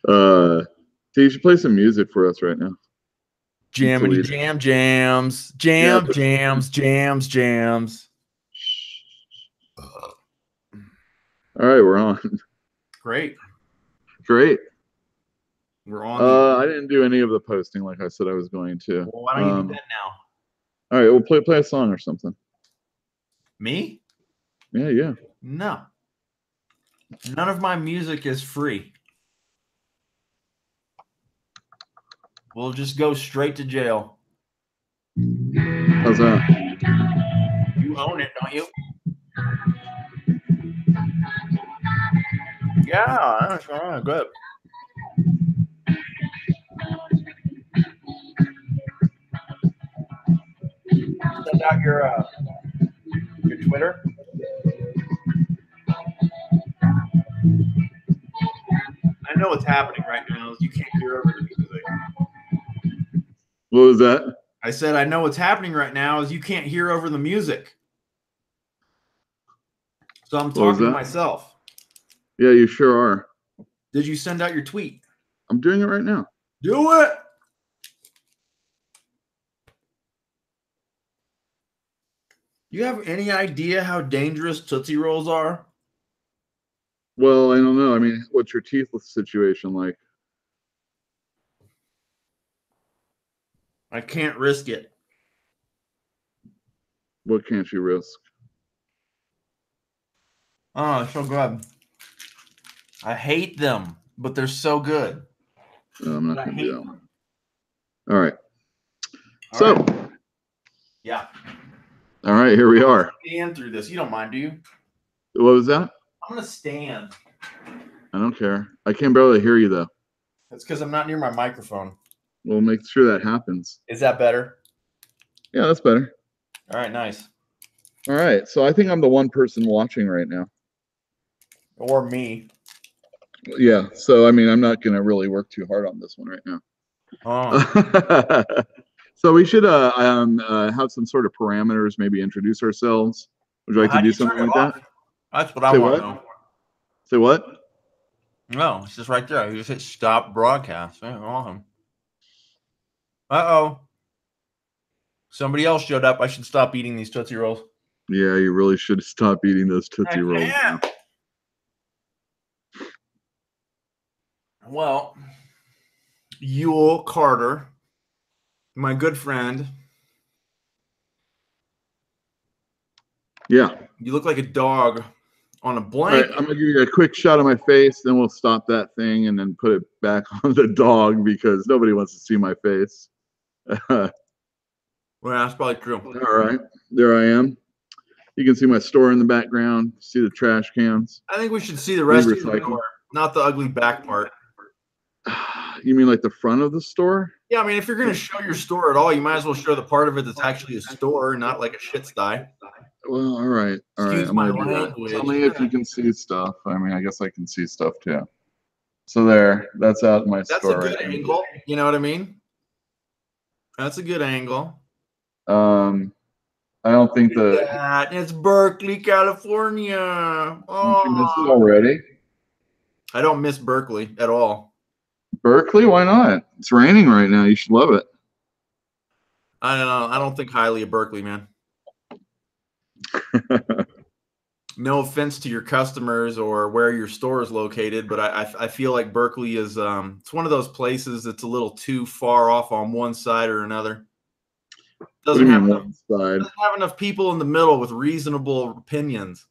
So you should play some music for us right now. Jammity jams. All right, we're on. Great. We're on. I didn't do any of the posting like I said I was going to. Well, why don't you do that now? All right, we'll play a song or something. Me? Yeah. No. None of my music is free. We'll just go straight to jail. How's that? You own it, don't you? Yeah, that's all right, good. Send out your Twitter. I know what's happening right now is you can't hear over the music. What was that? I said I know what's happening right now is you can't hear over the music. So I'm talking to myself. Yeah, you sure are. Did you send out your tweet? I'm doing it right now. Do it. You have any idea how dangerous Tootsie Rolls are? Well, I don't know. I mean, what's your teeth situation like? I can't risk it. What can't you risk? Oh, it's so good. I hate them, but they're so good. No, I'm not going to do that one. All right. Yeah. All right, here we are. Stand through this. You don't mind, do you? What was that? I'm going to stand. I don't care. I can't barely hear you, though. That's because I'm not near my microphone. We'll make sure that happens. Is that better? Yeah, that's better. All right, nice. All right, so I think I'm the one person watching right now. Or me. Yeah, so I mean, I'm not going to really work too hard on this one right now. Oh. So we should have some sort of parameters, maybe introduce ourselves. Would you like to do something like that? That's what I want to know. Say what? No, it's just right there. You just hit stop broadcast. Awesome. Uh-oh. Somebody else showed up. I should stop eating these Tootsie Rolls. Yeah, you really should stop eating those Tootsie Rolls. Yeah. Well, Uel Carter, my good friend. Yeah. You look like a dog on a blanket. All right, I'm going to give you a quick shot of my face, then we'll stop that thing and then put it back on the dog because nobody wants to see my face. Well, that's probably true. All right, there I am. You can see my store in the background, see the trash cans. I think we should see the rest of the store, not the ugly back part. You mean like the front of the store? Yeah, I mean, if you're going to show your store at all, you might as well show the part of it that's actually a store, not like a shit sty. Well, all right. Excuse my language. Tell me if you can see stuff. I mean, I guess I can see stuff too. So there, that's out in my store. That's a good angle. You know what I mean? That's a good angle. I don't think it's Berkeley, California. Don't you miss it already? I don't miss Berkeley at all. Berkeley? Why not? It's raining right now. You should love it. I don't know. I don't think highly of Berkeley, man. No offense to your customers or where your store is located, but I feel like Berkeley is it's one of those places that's a little too far off on one side or another. Doesn't have enough people in the middle with reasonable opinions.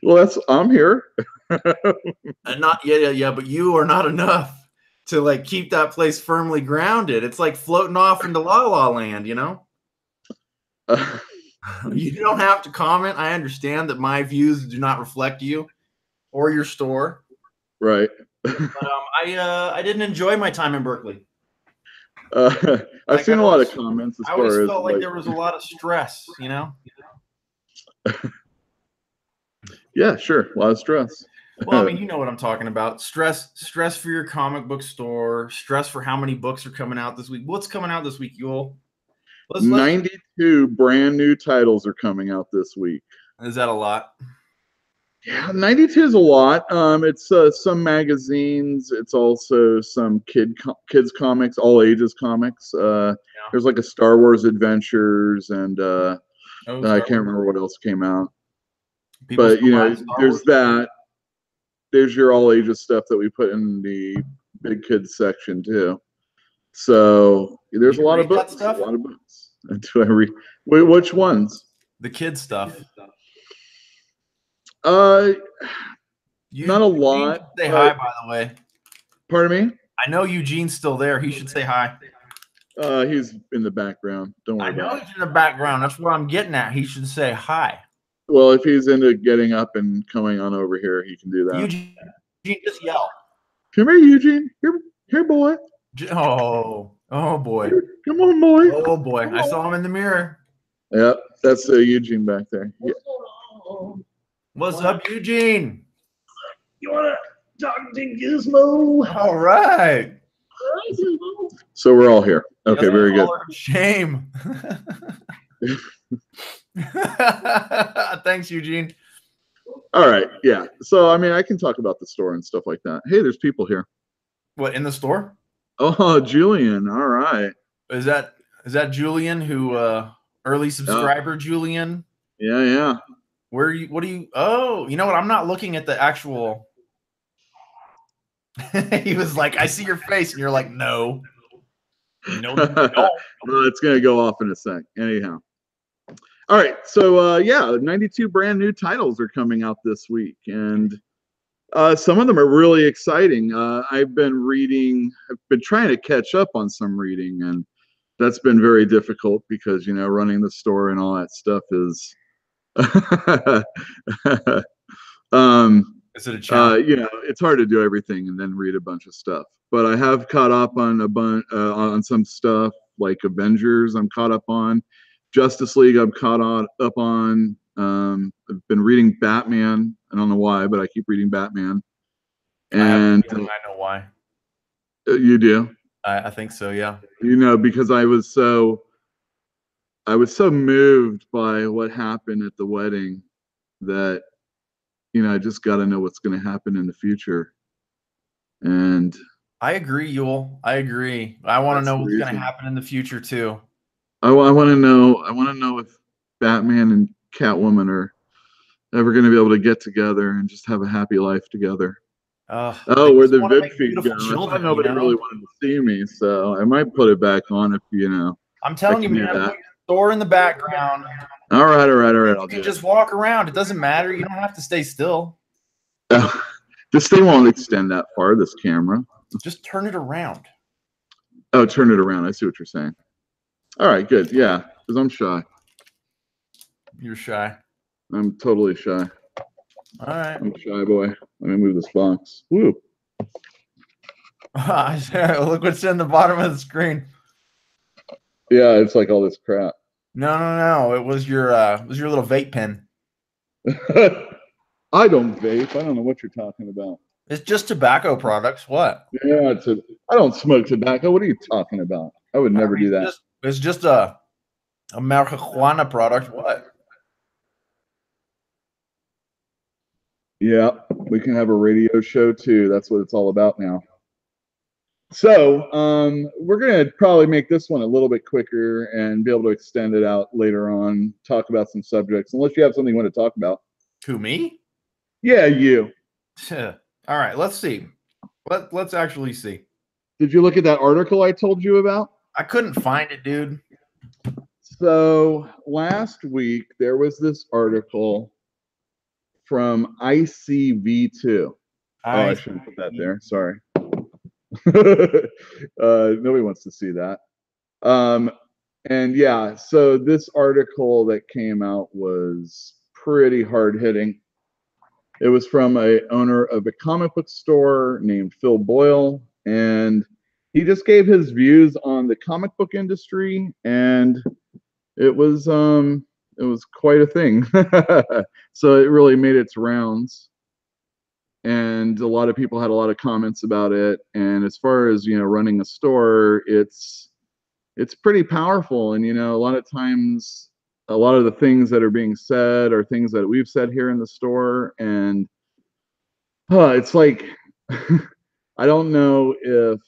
Well, I'm here. And not but you are not enough to like keep that place firmly grounded. It's like floating off into La La Land, you know? You don't have to comment. I understand that my views do not reflect you or your store. Right. But I didn't enjoy my time in Berkeley. I've seen a lot of comments as far as felt like there was a lot of stress, you know? Yeah, sure. A lot of stress. Well, I mean, you know what I'm talking about. Stress for your comic book store, stress for how many books are coming out this week. What's coming out this week, Uel? 92 brand new titles are coming out this week. Is that a lot? Yeah, 92 is a lot. It's some magazines. It's also some kids comics, all ages comics. Yeah. There's like a Star Wars Adventures, and Oh, I Star can't Wars. remember what else came out. People But still buy Star there's Wars. that. There's your all ages stuff that we put in the big kids section too. So Do there's a you lot of read that books. A stuff? lot of books. Do I read? Wait, which ones? The kids stuff. Uh, not a Eugene lot, should say hi, but by the way. pardon me. I know Eugene's still there. He should say hi. He's in the background. Don't worry I know about it. he's in the background. That's what I'm getting at. He should say hi. Well, if he's into getting up and coming on over here, he can do that. Eugene, just yell. Come here, Eugene. Here, boy. Oh boy. Here, come on, boy. Oh boy. I saw him in the mirror. Yep, that's Eugene back there. Yeah. What's up, Eugene? You want to talk to Gizmo? All right. So we're all here. Okay, very good. Shame. Thanks, Eugene. All right, yeah. So I mean, I can talk about the store and stuff like that. Hey, there's people here. What, in the store? Oh, Julian. All right. Is that Julian who early subscriber Julian? Yeah. Where are you? What do you? Oh, you know what? I'm not looking at the actual. He was like, "I see your face," and you're like, "No, no." Well, it's gonna go off in a sec. Anyhow. All right. So yeah, 92 brand new titles are coming out this week, and some of them are really exciting. I've been trying to catch up on some reading, and that's been very difficult because running the store and all that stuff is Is it a challenge? it's hard to do everything and then read a bunch of stuff. But I have caught up on on some stuff like Avengers. I'm caught up on Justice League. I'm caught up on. I've been reading Batman. I don't know why, but I keep reading Batman. And I know why. You do. I think so. Yeah. Because I was so moved by what happened at the wedding that I just got to know what's going to happen in the future. And I agree, Uel. I agree. I want to know what's going to happen in the future too. I want to know. I want to know if Batman and Catwoman are ever going to be able to get together and just have a happy life together. Where the vid feed go? I thought nobody really wanted to see me, so I might put it back on if I'm telling you, man. Put your store in the background. All right. You can just walk around. It doesn't matter. You don't have to stay still. This thing won't extend that far. This camera. Just turn it around. Oh, turn it around. I see what you're saying. All right, good. Yeah, because I'm shy. You're shy. I'm totally shy. All right. I'm a shy boy. Let me move this box. Woo. Look what's in the bottom of the screen. Yeah, it's like all this crap. No. It was your little vape pen. I don't vape. I don't know what you're talking about. It's just tobacco products. What? Yeah, I don't smoke tobacco. What are you talking about? I would never do that. It's just a marijuana product. What? Yeah, we can have a radio show too. That's what it's all about now. So we're going to probably make this one a little bit quicker and be able to extend it out later on, talk about some subjects, unless you have something you want to talk about. To me? Yeah, you. All right, let's see. Let's actually see. Did you look at that article I told you about? I couldn't find it, dude. So last week, there was this article from ICV2. I shouldn't put that there. Sorry. Nobody wants to see that. And yeah, so this article that came out was pretty hard hitting. It was from a owner of a comic book store named Phil Boyle, and he just gave his views on the comic book industry, and it was quite a thing. So it really made its rounds, and a lot of people had a lot of comments about it. And as far as running a store, it's pretty powerful, and a lot of times a lot of the things that are being said are things that we've said here in the store, and it's like I don't know if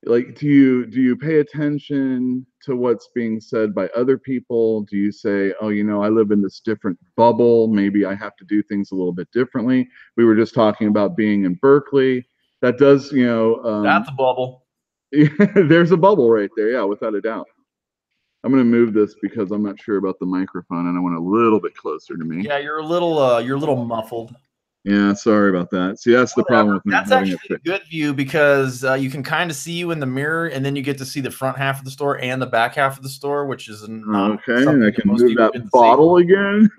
like do you pay attention to what's being said by other people? Do you say, oh, I live in this different bubble, maybe I have to do things a little bit differently? We were just talking about being in Berkeley. That does, That's a bubble. there's a bubble right there, yeah, without a doubt. I'm going to move this because I'm not sure about the microphone and I want a little bit closer to me. Yeah, you're a little muffled. Yeah, sorry about that. See, that's the problem with not That's having actually a good view because you can kind of see you in the mirror, and then you get to see the front half of the store and the back half of the store, which is not okay, something and I that can most move people get that to bottle again.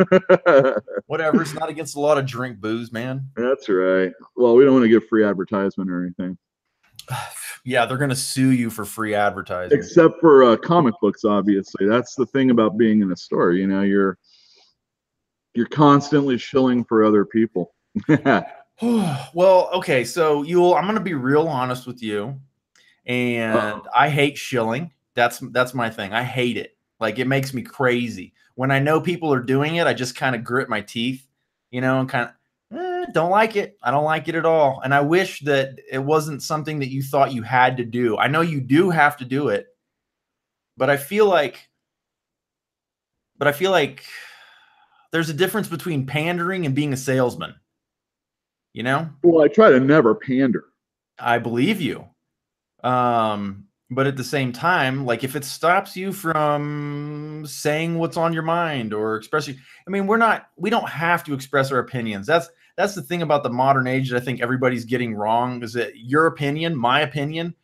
Whatever, it's not against the law to drink booze, man. That's right. Well, we don't want to give free advertisement or anything. Yeah, they're gonna sue you for free advertising. Except for comic books, obviously. That's the thing about being in a store. You're constantly shilling for other people. Well, okay, so I'm gonna be real honest with you, and I hate shilling. That's my thing. I hate it. Like, it makes me crazy. When I know people are doing it, I just kind of grit my teeth, and kind of don't like it. I don't like it at all. And I wish that it wasn't something that you thought you had to do. I know you do have to do it, but I feel like there's a difference between pandering and being a salesman. Well, I try to never pander. I believe you. But at the same time, like, if it stops you from saying what's on your mind or expressing, I mean, we don't have to express our opinions. That's the thing about the modern age that I think everybody's getting wrong, is that your opinion, my opinion,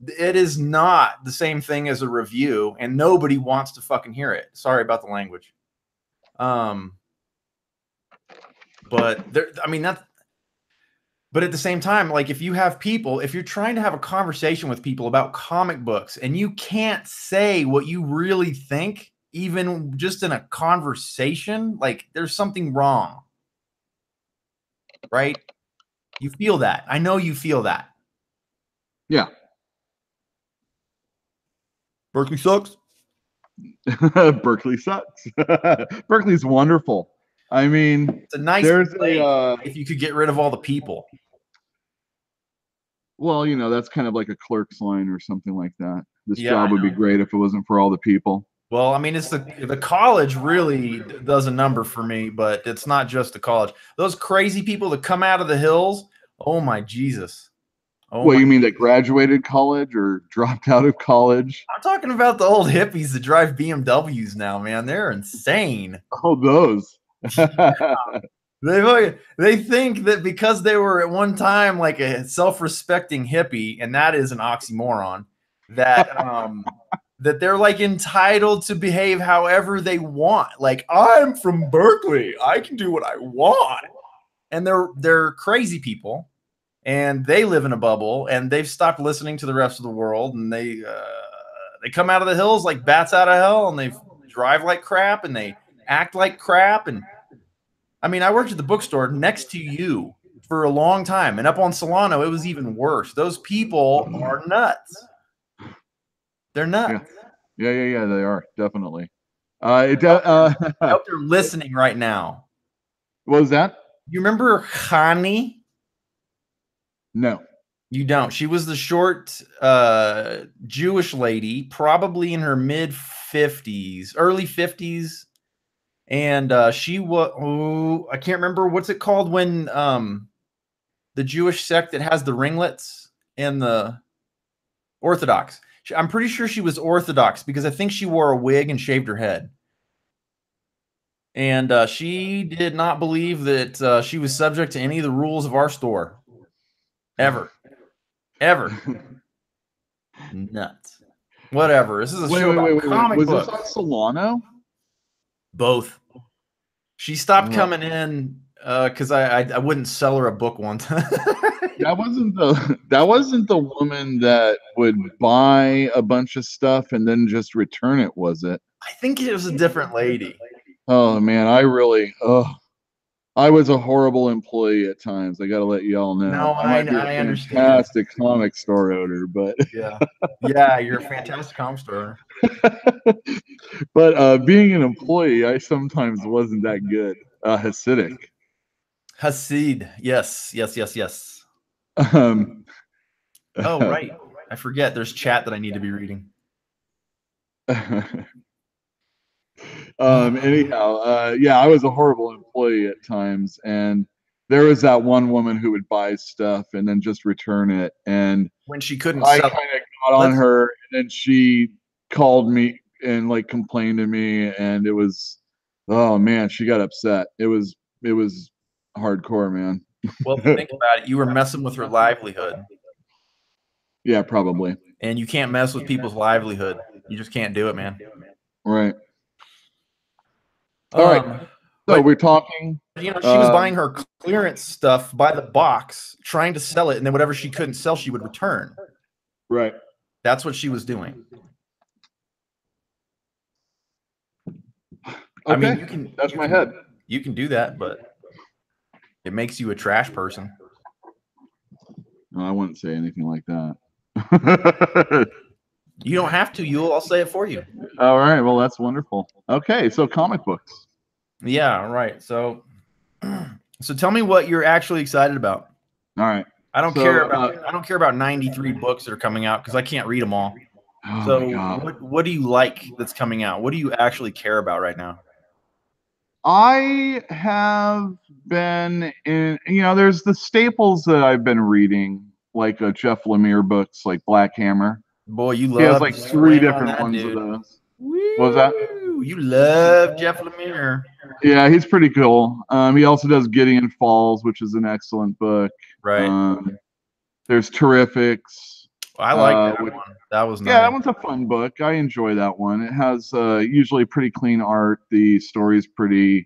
it is not the same thing as a review, and nobody wants to fucking hear it. Sorry about the language. But but at the same time, like, if you're trying to have a conversation with people about comic books and you can't say what you really think, even just in a conversation, like, there's something wrong, right? You feel that. I know you feel that. Yeah. Berkeley sucks. Berkeley sucks. Berkeley's wonderful. I mean, It's a nice place if you could get rid of all the people. Well, that's kind of like a clerk's line or something like that. This Yeah, job would be great if it wasn't for all the people. Well, I mean, it's the college really does a number for me, but it's not just the college. Those crazy people that come out of the hills, oh my Jesus. Oh, well, you mean that graduated college or dropped out of college? I'm talking about the old hippies that drive BMWs now, man. They're insane. Oh, those. They think that because they were at one time like a self-respecting hippie, and that is an oxymoron, that that they're like entitled to behave however they want. Like, I'm from Berkeley, I can do what I want. And they're crazy people, and they live in a bubble, and they've stopped listening to the rest of the world, and they come out of the hills like bats out of hell, and they drive like crap, and they act like crap. And I mean, I worked at the bookstore next to you for a long time, and up on Solano, it was even worse. Those people are nuts. They're nuts. Yeah, they are, definitely. I hope they're listening right now. What was that? You remember Hani? No. You don't. She was the short Jewish lady, probably in her mid-50s, early 50s. And she was, I can't remember, what's it called when the Jewish sect that has the ringlets and the Orthodox. I'm pretty sure she was Orthodox because I think she wore a wig and shaved her head. And she did not believe that she was subject to any of the rules of our store. Ever. Nuts. Whatever. This is a show about comic books. Was this on Solano? Both. She stopped coming in because I wouldn't sell her a book one time. That wasn't the woman that would buy a bunch of stuff and then just return it, was it? I think it was a different lady. Oh man, I was a horrible employee at times. I got to let you all know. No, I might be a I understand. fantastic comic store owner, but Yeah. Yeah, you're a fantastic comic store. but being an employee, I sometimes wasn't that good. Hasidic. Hasid. Yes, yes, yes, yes. Um, Oh, right. I forget. There's chat that I need to be reading. Anyhow, yeah, I was a horrible employee at times, and there was that one woman who would buy stuff and then just return it, and When she couldn't I sell kind of got on her, and then she called me and like complained to me, and it was, oh man, she got upset. It was hardcore, man. Well, if you think about it, you were messing with her livelihood, Yeah, probably. and you can't mess with people's livelihood. You just can't do it, man. Right. All right. So But we're talking. you know, she was buying her clearance stuff by the box, trying to sell it, and then whatever she couldn't sell, she would return. Right. That's what she was doing. Okay. I mean, you can. That's my head. You can do that, but it makes you a trash person. No, I wouldn't say anything like that. You don't have to, Uel. I'll say it for you. All right. Well, that's wonderful. Okay. So comic books. Yeah, right. So tell me what you're actually excited about. All right. I don't care about 93 books that are coming out because I can't read them all. Oh So my God. what do you like that's coming out? What do you actually care about right now? I have been in, there's the staples that I've been reading, like Jeff Lemire books, like Black Hammer. Boy, you love He has like 3 different ones of those. What was that? You love Jeff Lemire. Yeah, he's pretty cool. He also does Gideon Falls, which is an excellent book. Right. There's Terrifics. I like that one. That was nice. Yeah, that one's a fun book. I enjoy that one. It has usually pretty clean art. The story's pretty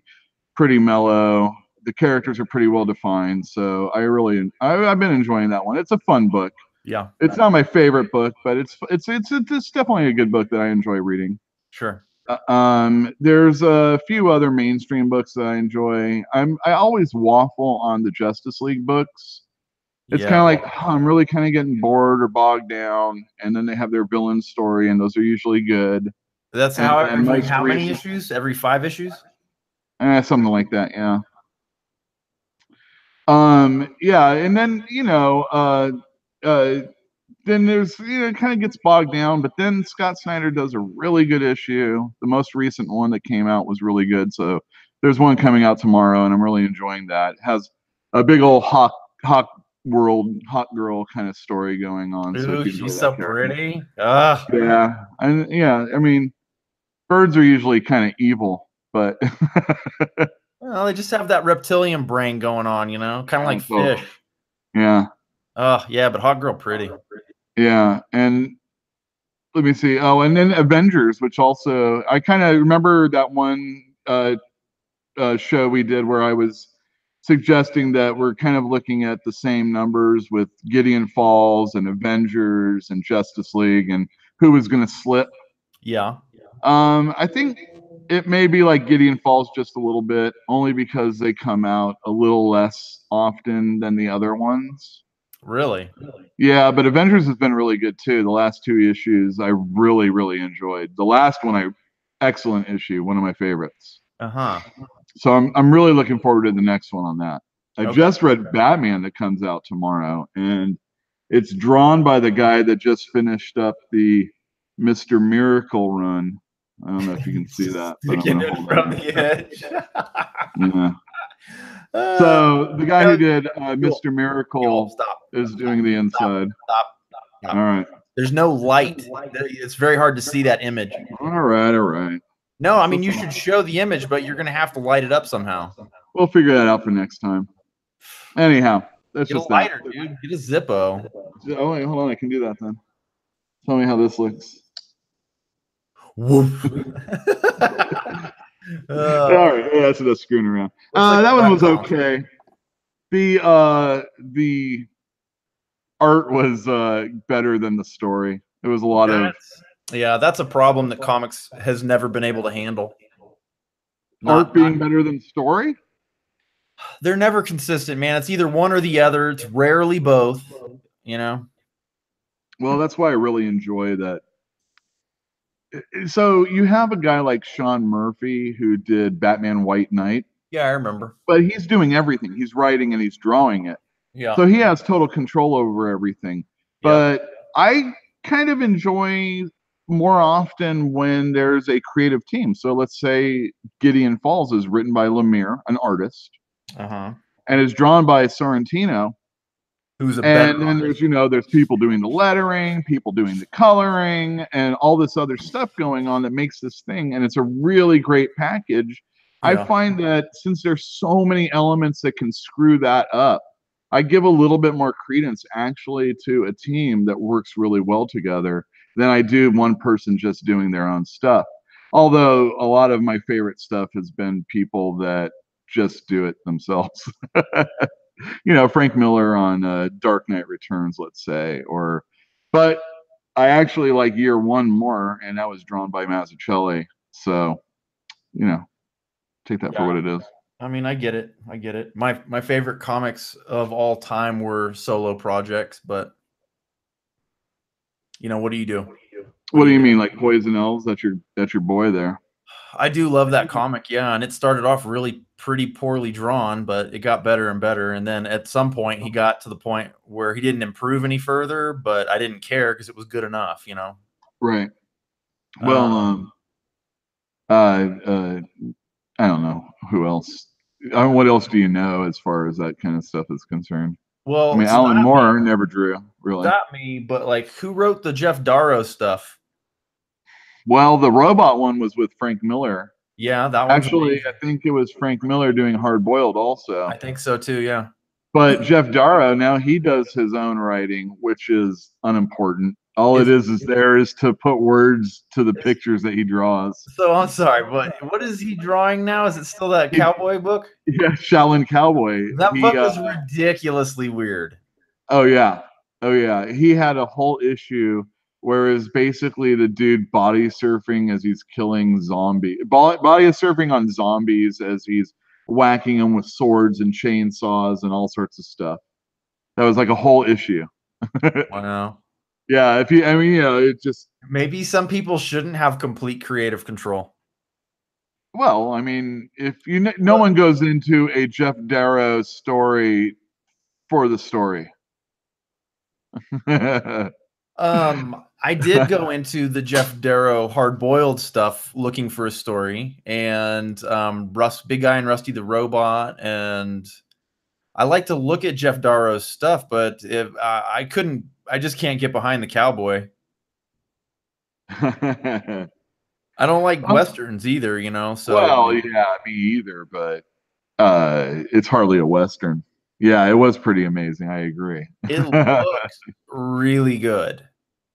mellow. The characters are pretty well defined. So I've been enjoying that one. It's a fun book. Yeah. It's not my favorite book, but it's definitely a good book that I enjoy reading. Sure. There's a few other mainstream books that I enjoy. I always waffle on the Justice League books. It's kind of like I'm really kind of getting bored or bogged down, and then they have their villain story, and those are usually good. That's how many issues? Every 5 issues? Something like that, yeah. Yeah, and then then there's it kind of gets bogged down, but then Scott Snyder does a really good issue. The most recent one that came out was really good, so there's one coming out tomorrow, and I'm really enjoying that. It has a big old hawk girl kind of story going on. Ooh, she's so pretty. Ugh. Yeah, and yeah, I mean, birds are usually kind of evil, but well, they just have that reptilian brain going on, kind of like fish. Yeah. Oh, yeah, but hot girl pretty. Yeah, and let me see. Oh, and then Avengers, which also I kind of remember that one show we did where I was suggesting that we're kind of looking at the same numbers with Gideon Falls and Avengers and Justice League and who was going to slip. Yeah. I think it may be like Gideon Falls just a little bit, only because they come out a little less often than the other ones. Really? Yeah, but Avengers has been really good too. The last 2 issues I really, really enjoyed. The last one, excellent issue, one of my favorites. So I'm really looking forward to the next one on that. I just read Batman that comes out tomorrow, and it's drawn by the guy that just finished up the Mr. Miracle run. I don't know if you can see that. Sticking it from the edge. Yeah. So the guy who did Mr. Miracle is doing the inside. Stop. All right. There's no light. It's very hard to see that image. All right. No, I mean, you should show the image, but you're going to have to light it up somehow. We'll figure that out for next time. Anyhow, that's Get just a lighter, dude. Get a Zippo. Oh, wait, hold on. I can do that then. Tell me how this looks. Woof. All right. Yeah, that's enough screwing around. That one was okay. The art was better than the story. It was a lot of... Yeah, that's a problem that comics has never been able to handle. Art being better than story? They're never consistent, man. It's either one or the other. It's rarely both, you know? Well, that's why I really enjoy that. So you have a guy like Sean Murphy who did Batman White Knight, Yeah, I remember. but he's doing everything. He's writing and he's drawing it. Yeah. So he has total control over everything. Yeah. But I kind of enjoy more often when there's a creative team. So let's say Gideon Falls is written by Lemire, an artist, Uh-huh. and is drawn by Sorrentino. Who's a better And then artist? there's people doing the lettering, people doing the coloring, and all this other stuff going on that makes this thing. And it's a really great package. I Yeah. find that since there's so many elements that can screw that up, I give a little bit more credence actually to a team that works really well together than I do one person just doing their own stuff. Although a lot of my favorite stuff has been people that just do it themselves. Frank Miller on Dark Knight Returns, let's say, but I actually like Year One more, and that was drawn by Mazzucchelli. So, you know, take that for Yeah. what it is. I mean, I get it. I get it. My favorite comics of all time were solo projects, but what do you do? What do you mean, like Poison Elves? That's your boy there. I do love that comic, yeah, and it started off really pretty poorly drawn, but it got better and better, and then at some point, he got to the point where he didn't improve any further, but I didn't care because it was good enough, Right. Well, Um, I don't know who else. What else do you know as far as that kind of stuff is concerned? I well, mean, Alan Moore never drew, really. stop me, but, like, who wrote the Jeff Darrow stuff? Well, the robot one was with Frank Miller. Yeah, that one's Actually, amazing. I think it was Frank Miller doing Hard Boiled also. I think so too, yeah. But Jeff Darrow, now he does his own writing, which is unimportant. All it Is is to put words to the pictures that he draws. So I'm sorry, but what is he drawing now? Is it still that cowboy book? Yeah, Shaolin Cowboy. That book is ridiculously weird. Oh yeah, oh yeah. He had a whole issue where it's basically the dude body surfing as he's killing body surfing on zombies as he's whacking them with swords and chainsaws and all sorts of stuff. That was like a whole issue. Wow. Yeah, it just, Maybe some people shouldn't have complete creative control. well, I mean, if no one goes into a Jeff Darrow story for the story. I did go into the Jeff Darrow hard-boiled stuff looking for a story, and Big Guy and Rusty the Robot, and I like to look at Jeff Darrow's stuff, but if I just can't get behind the cowboy. I don't like westerns either, so Well, yeah, me either, but it's hardly a Western. Yeah, it was pretty amazing. I agree. it looks really good.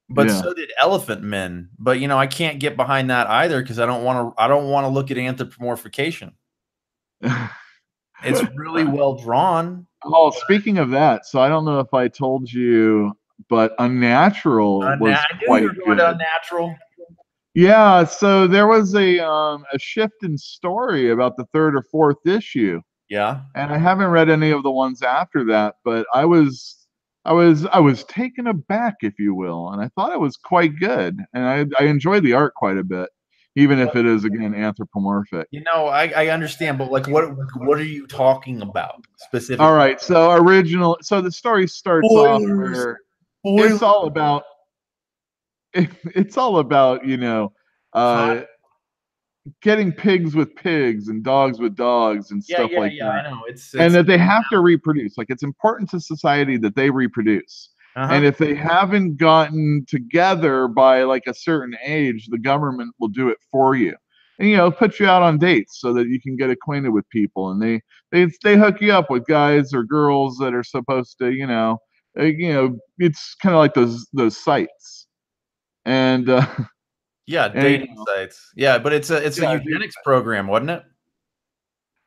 But Yeah. so did Elephant Men. But I can't get behind that either because I don't want to look at anthropomorphication. It's really well drawn. Oh, speaking of that, so I don't know if I told you, but Unnatural was I knew quite you were going good. to Unnatural. Yeah, so there was a shift in story about the third or fourth issue, Yeah. and I haven't read any of the ones after that, but I was taken aback, if you will, and I thought it was quite good, and I enjoyed the art quite a bit, even if it is again anthropomorphic. I understand, but like, what are you talking about specifically? All right, so the story starts off where it's all about uh, getting pigs with pigs and dogs with dogs and stuff like that. I know. And that they have to reproduce. Like, it's important to society that they reproduce. And if they haven't gotten together by like a certain age, the government will do it for you. And put you out on dates so that you can get acquainted with people. And they hook you up with guys or girls that are supposed to, it's kind of like those sites. And yeah, dating sites. Yeah, but it's a eugenics program, wasn't it?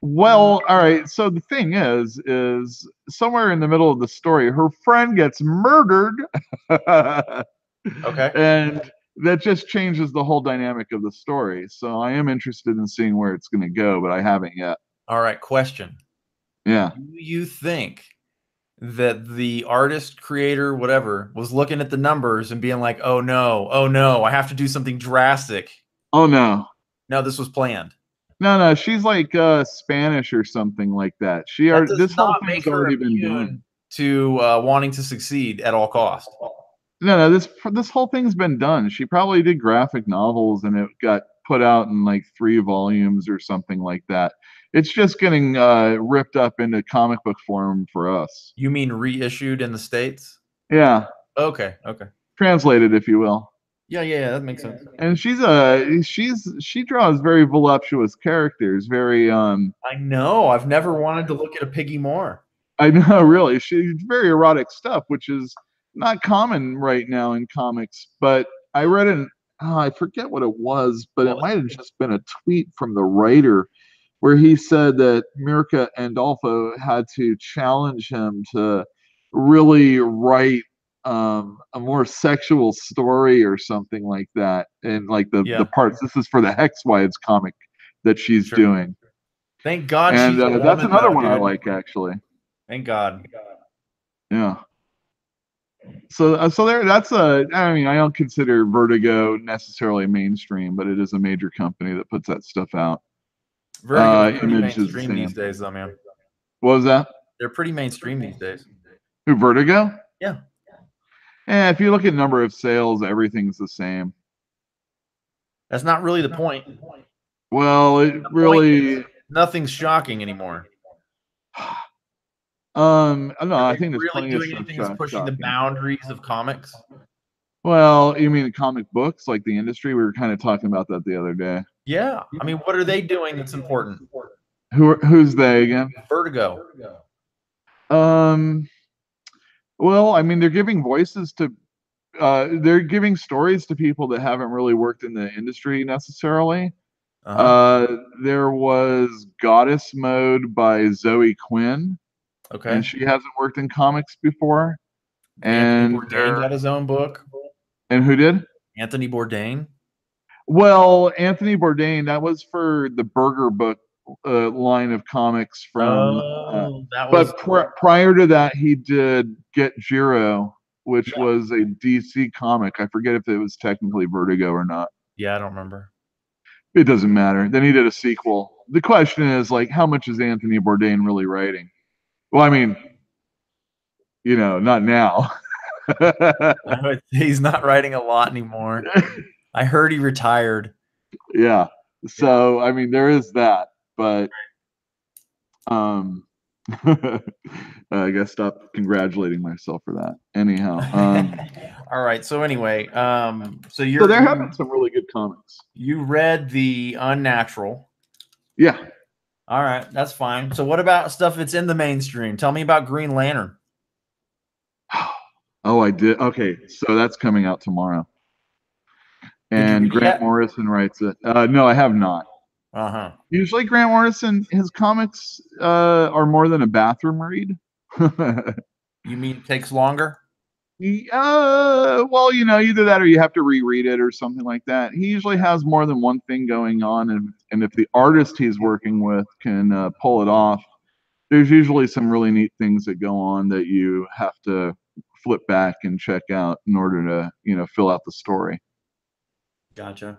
Well, all right. So the thing is somewhere in the middle of the story, her friend gets murdered. Okay. And that just changes the whole dynamic of the story. So I am interested in seeing where it's going to go, but I haven't yet. All right. Question. Yeah. Do you think that the artist, creator, whatever, was looking at the numbers and being like, oh no, I have to do something drastic? Oh no. No, this was planned. No, she's like Spanish or something like that. That does This whole not make thing's her already been done. immune to wanting to succeed at all cost. No, this whole thing's been done. She probably did graphic novels and it got put out in like 3 volumes or something like that. It's just getting ripped up into comic book form for us. You mean reissued in the States? Yeah, Okay, okay. translated, if you will. Yeah, that makes sense. And she draws very voluptuous characters, very I know. I've never wanted to look at a piggy more. I know, really. She's very erotic stuff, which is not common right now in comics. But I read I forget what it was, but it Well, might have just been a tweet from the writer where he said that Mirka Andolfo had to challenge him to really write a more sexual story or something like that. And like the yeah, parts, this is for the Hex Wives comic that she's sure. doing. Thank God And she's a that's woman, another though, one I dude. like, actually. Thank God. Yeah. So there, that's I mean, I don't consider Vertigo necessarily mainstream, but it is a major company that puts that stuff out. Vertigo's pretty Image is the mainstream these same. days, though, man. What was that? They're pretty mainstream these days. Who, Vertigo? Yeah, If you look at number of sales, everything's the same. that's not really the point. Well, it The point is really, nothing's shocking anymore. no, Are I they think there's really plenty of doing stuff anything that's pushing the shocking. boundaries of comics? Well, you mean comic books, like the industry? We were kind of talking about that the other day. Yeah. I mean, what are they doing that's important? Who's they again? Vertigo. Um, well, I mean, they're giving voices to they're giving stories to people that haven't really worked in the industry necessarily. Uh-huh. There was Goddess Mode by Zoe Quinn, and Okay. she hasn't worked in comics before. Anthony And Bourdain got his own book. who did? Anthony Bourdain. Well, Anthony Bourdain, that was for the Burger Book line of comics from. Oh, that was But prior to that, he did Get Jiro, which yeah. was a DC comic. I forget if it was technically Vertigo or not. Yeah, I don't remember. It doesn't matter. Then he did a sequel. The question is, like, how much is Anthony Bourdain really writing? Well, I mean, not now. He's not writing a lot anymore. I heard he retired. Yeah. So, I mean, there is that, but I guess stop congratulating myself for that. Anyhow, all right. So anyway, so so there have been some really good comics. You read The Unnatural. Yeah. All right, that's fine. So what about stuff that's in the mainstream? Tell me about Green Lantern. Oh, I did. Okay, so that's coming out tomorrow. And Grant Morrison writes it. No, I have not. Uh-huh. Usually Grant Morrison, his comics are more than a bathroom read. You mean it takes longer? Well, either that or you have to reread it or something like that. He usually has more than one thing going on, and if the artist he's working with can pull it off, there's usually some really neat things that go on that you have to flip back and check out in order to, fill out the story. Gotcha.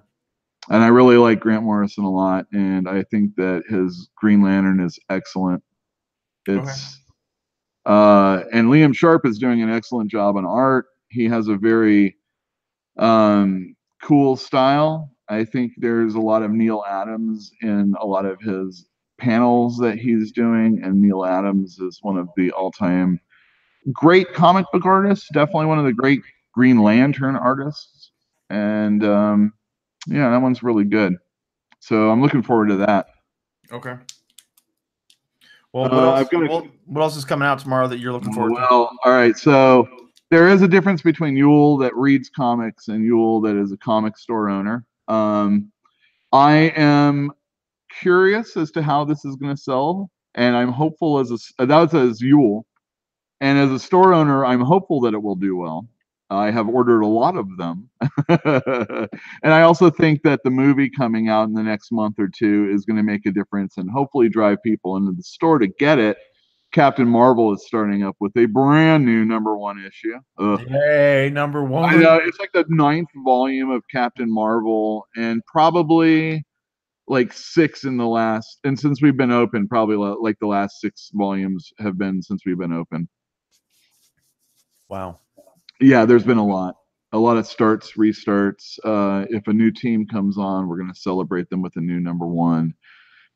And I really like Grant Morrison a lot, and I think that his Green Lantern is excellent. It's and Liam Sharp is doing an excellent job on art. He has a very cool style. I think there's a lot of Neil Adams in a lot of his panels that he's doing, and Neil Adams is one of the all-time great comic book artists, definitely one of the great Green Lantern artists. And yeah, that one's really good. So I'm looking forward to that. Okay. Well, what else is coming out tomorrow that you're looking forward to? Well, all right. So there is a difference between Uel that reads comics and Uel that is a comic store owner. I am curious as to how this is going to sell, and I'm hopeful that's as Uel. And as a store owner, I'm hopeful that it will do well. I have ordered a lot of them. And I also think that the movie coming out in the next month or two is going to make a difference and hopefully drive people into the store to get it Captain Marvel is starting up with a brand new #1 issue. Ugh. Yay, I #1. know it's like the 9th volume of Captain Marvel, and probably like 6 in the last. And since we've been open, probably like the last 6 volumes have been since we've been open. Wow. Yeah, there's been a lot of starts, restarts. If a new team comes on, we're going to celebrate them with a new #1.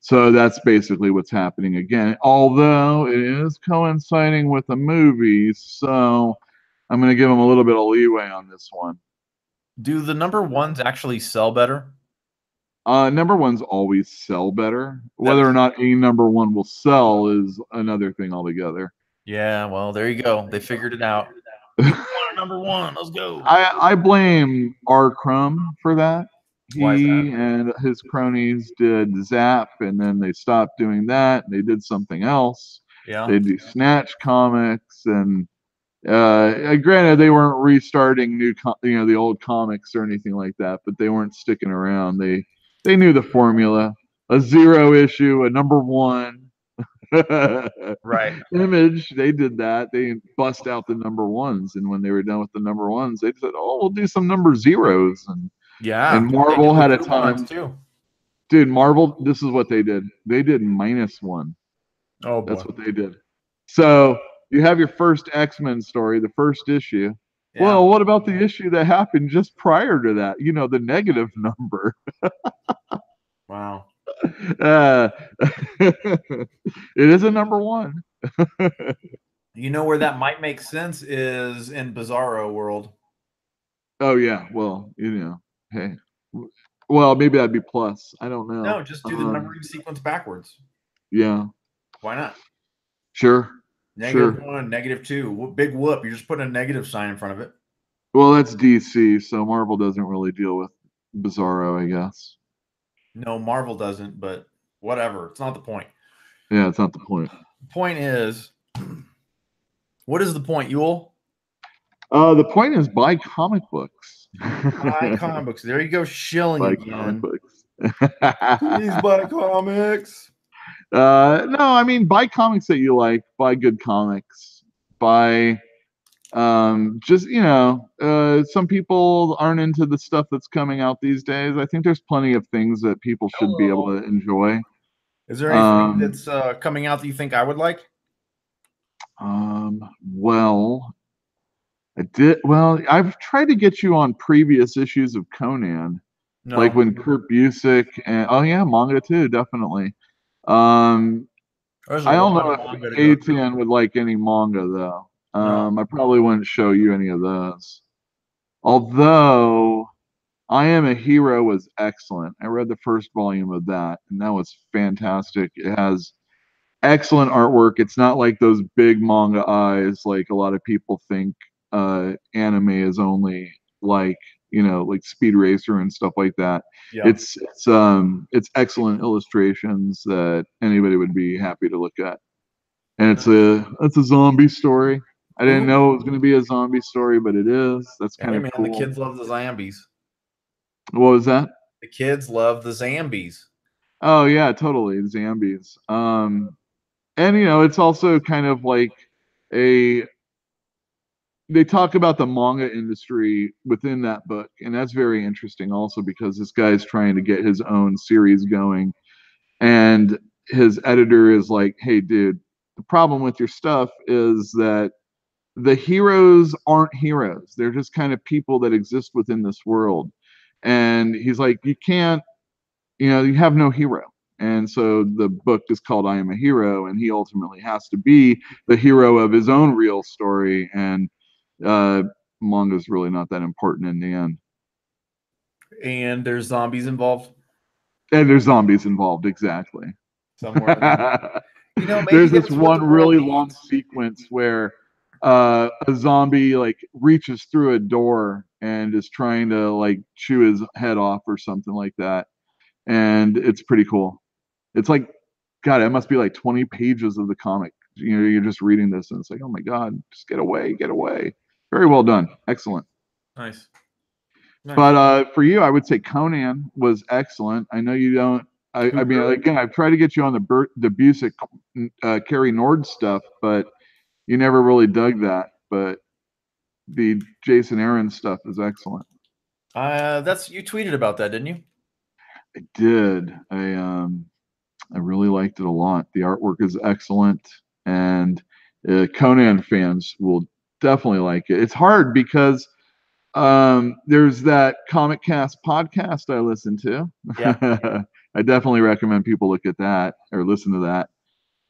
So that's basically what's happening again. Although it is coinciding with a movie, so I'm going to give them a little bit of leeway on this one. Do the #1s actually sell better? #1s always sell better. Whether or not a #1 will sell is another thing altogether. Yeah, well, there you go. They figured it out. We want a #1. Let's go. I blame R. Crumb for that. Why is He that? and his cronies did Zap, and then they stopped doing that. And they did something else. Yeah. They do Snatch comics, and granted, they weren't restarting the old comics or anything like that, but they weren't sticking around. They knew the formula: a 0 issue, a #1. Right. Image, they did that. They bust out the #1s, and when they were done with the #1s, they said, "Oh, we'll do some #0s." Yeah. And Marvel had a coupons time, too. dude. Marvel, this is what they did. They did -1. Oh boy. That's what they did. So you have your first X-Men story, the first issue. Yeah. Well, what about the issue that happened just prior to that? The negative number. Wow. It is a #1. You know where that might make sense is in Bizarro world. Oh yeah, well, hey, well, maybe that'd be plus. I don't know. No, just do the numbering sequence backwards. Yeah. Why not? Sure. -1, -2. Big whoop. You're just putting a negative sign in front of it. Well, that's DC, so Marvel doesn't really deal with Bizarro, I guess. No, Marvel doesn't, but whatever. It's not the point. Yeah, it's not the point. The point is, what is the point, Uel? The point is buy comic books. Buy comic books. There you go, shilling Buy again. comic books. Please buy comics. No, I mean buy comics that you like. Buy good comics. Buy just some people aren't into the stuff that's coming out these days. I think there's plenty of things that people should be able to enjoy. Is there anything that's coming out that you think I would like? Well, I've tried to get you on previous issues of Conan. No. Like when Kurt Busiek and manga too, definitely. I don't know if A10 would like any manga though. I probably wouldn't show you any of those. Although I Am a Hero was excellent. I read the first volume of that, and that was fantastic. It has excellent artwork. It's not like those big manga eyes like a lot of people think anime is only like like Speed Racer and stuff like that. Yeah. It's excellent illustrations that anybody would be happy to look at. And it's a zombie story. I didn't know it was going to be a zombie story, but it is. That's kind of cool. The kids love the zombies. What was that? The kids love the zombies. Oh yeah, totally, zombies. And it's also kind of like they talk about the manga industry within that book, and that's very interesting also because this guy's trying to get his own series going, and his editor is like, "Hey, dude, the problem with your stuff is that the heroes aren't heroes. They're just kind of people that exist within this world." And he's like, "You can't, you have no hero." And so the book is called I Am a Hero, and he ultimately has to be the hero of his own real story. And manga is really not that important in the end. And there's zombies involved. And there's zombies involved, exactly. Somewhere. There's this one really long sequence where a zombie like reaches through a door and is trying to like chew his head off or something like that. And it's pretty cool. It's like, God, it must be like 20 pages of the comic. You're just reading this and it's like, oh my God, just get away. Very well done. Excellent. Nice. But for you, I would say Conan was excellent. I know you don't I mean, again, I've tried to get you on the Busick, Carrie Nord stuff, but you never really dug that. But the Jason Aaron stuff is excellent. That's you tweeted about that, didn't you? I did. I really liked it a lot. The artwork is excellent, and Conan fans will definitely like it. It's hard because there's that Comic Cast podcast I listen to. Yeah. I definitely recommend people look at that or listen to that.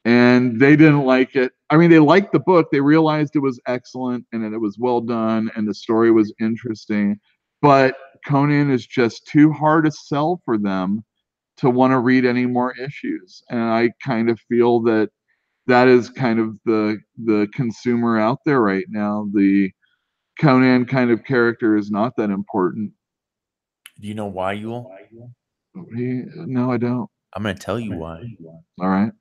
And they didn't like it. I mean, they liked the book. They realized it was excellent and that it was well done and the story was interesting. But Conan is just too hard to sell for them to want to read any more issues. And I kind of feel that that is kind of the consumer out there right now. The Conan kind of character is not that important. Do you know why, Uel? No, I don't. I'm going to tell you why. All right.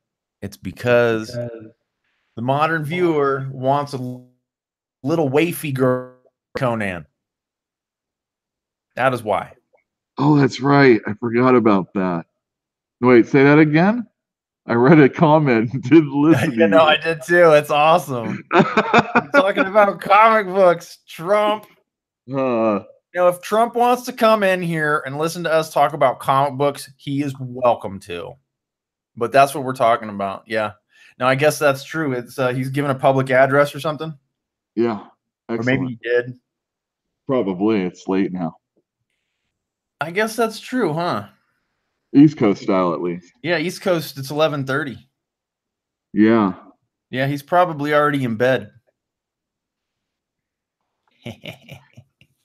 It's because the modern viewer wants a little wafy girl Conan. That is why. Oh, that's right. I forgot about that. Wait, say that again? I read a comment and didn't listen to you. I did too. It's awesome. I'm talking about comic books, Trump. If Trump wants to come in here and listen to us talk about comic books, he is welcome to. But that's what we're talking about. Yeah. Now, I guess that's true. It's he's given a public address or something. Yeah. Excellent. Or maybe he did. Probably. It's late now. I guess that's true, huh? East Coast style, at least. Yeah, East Coast, it's 11:30. Yeah. Yeah, he's probably already in bed.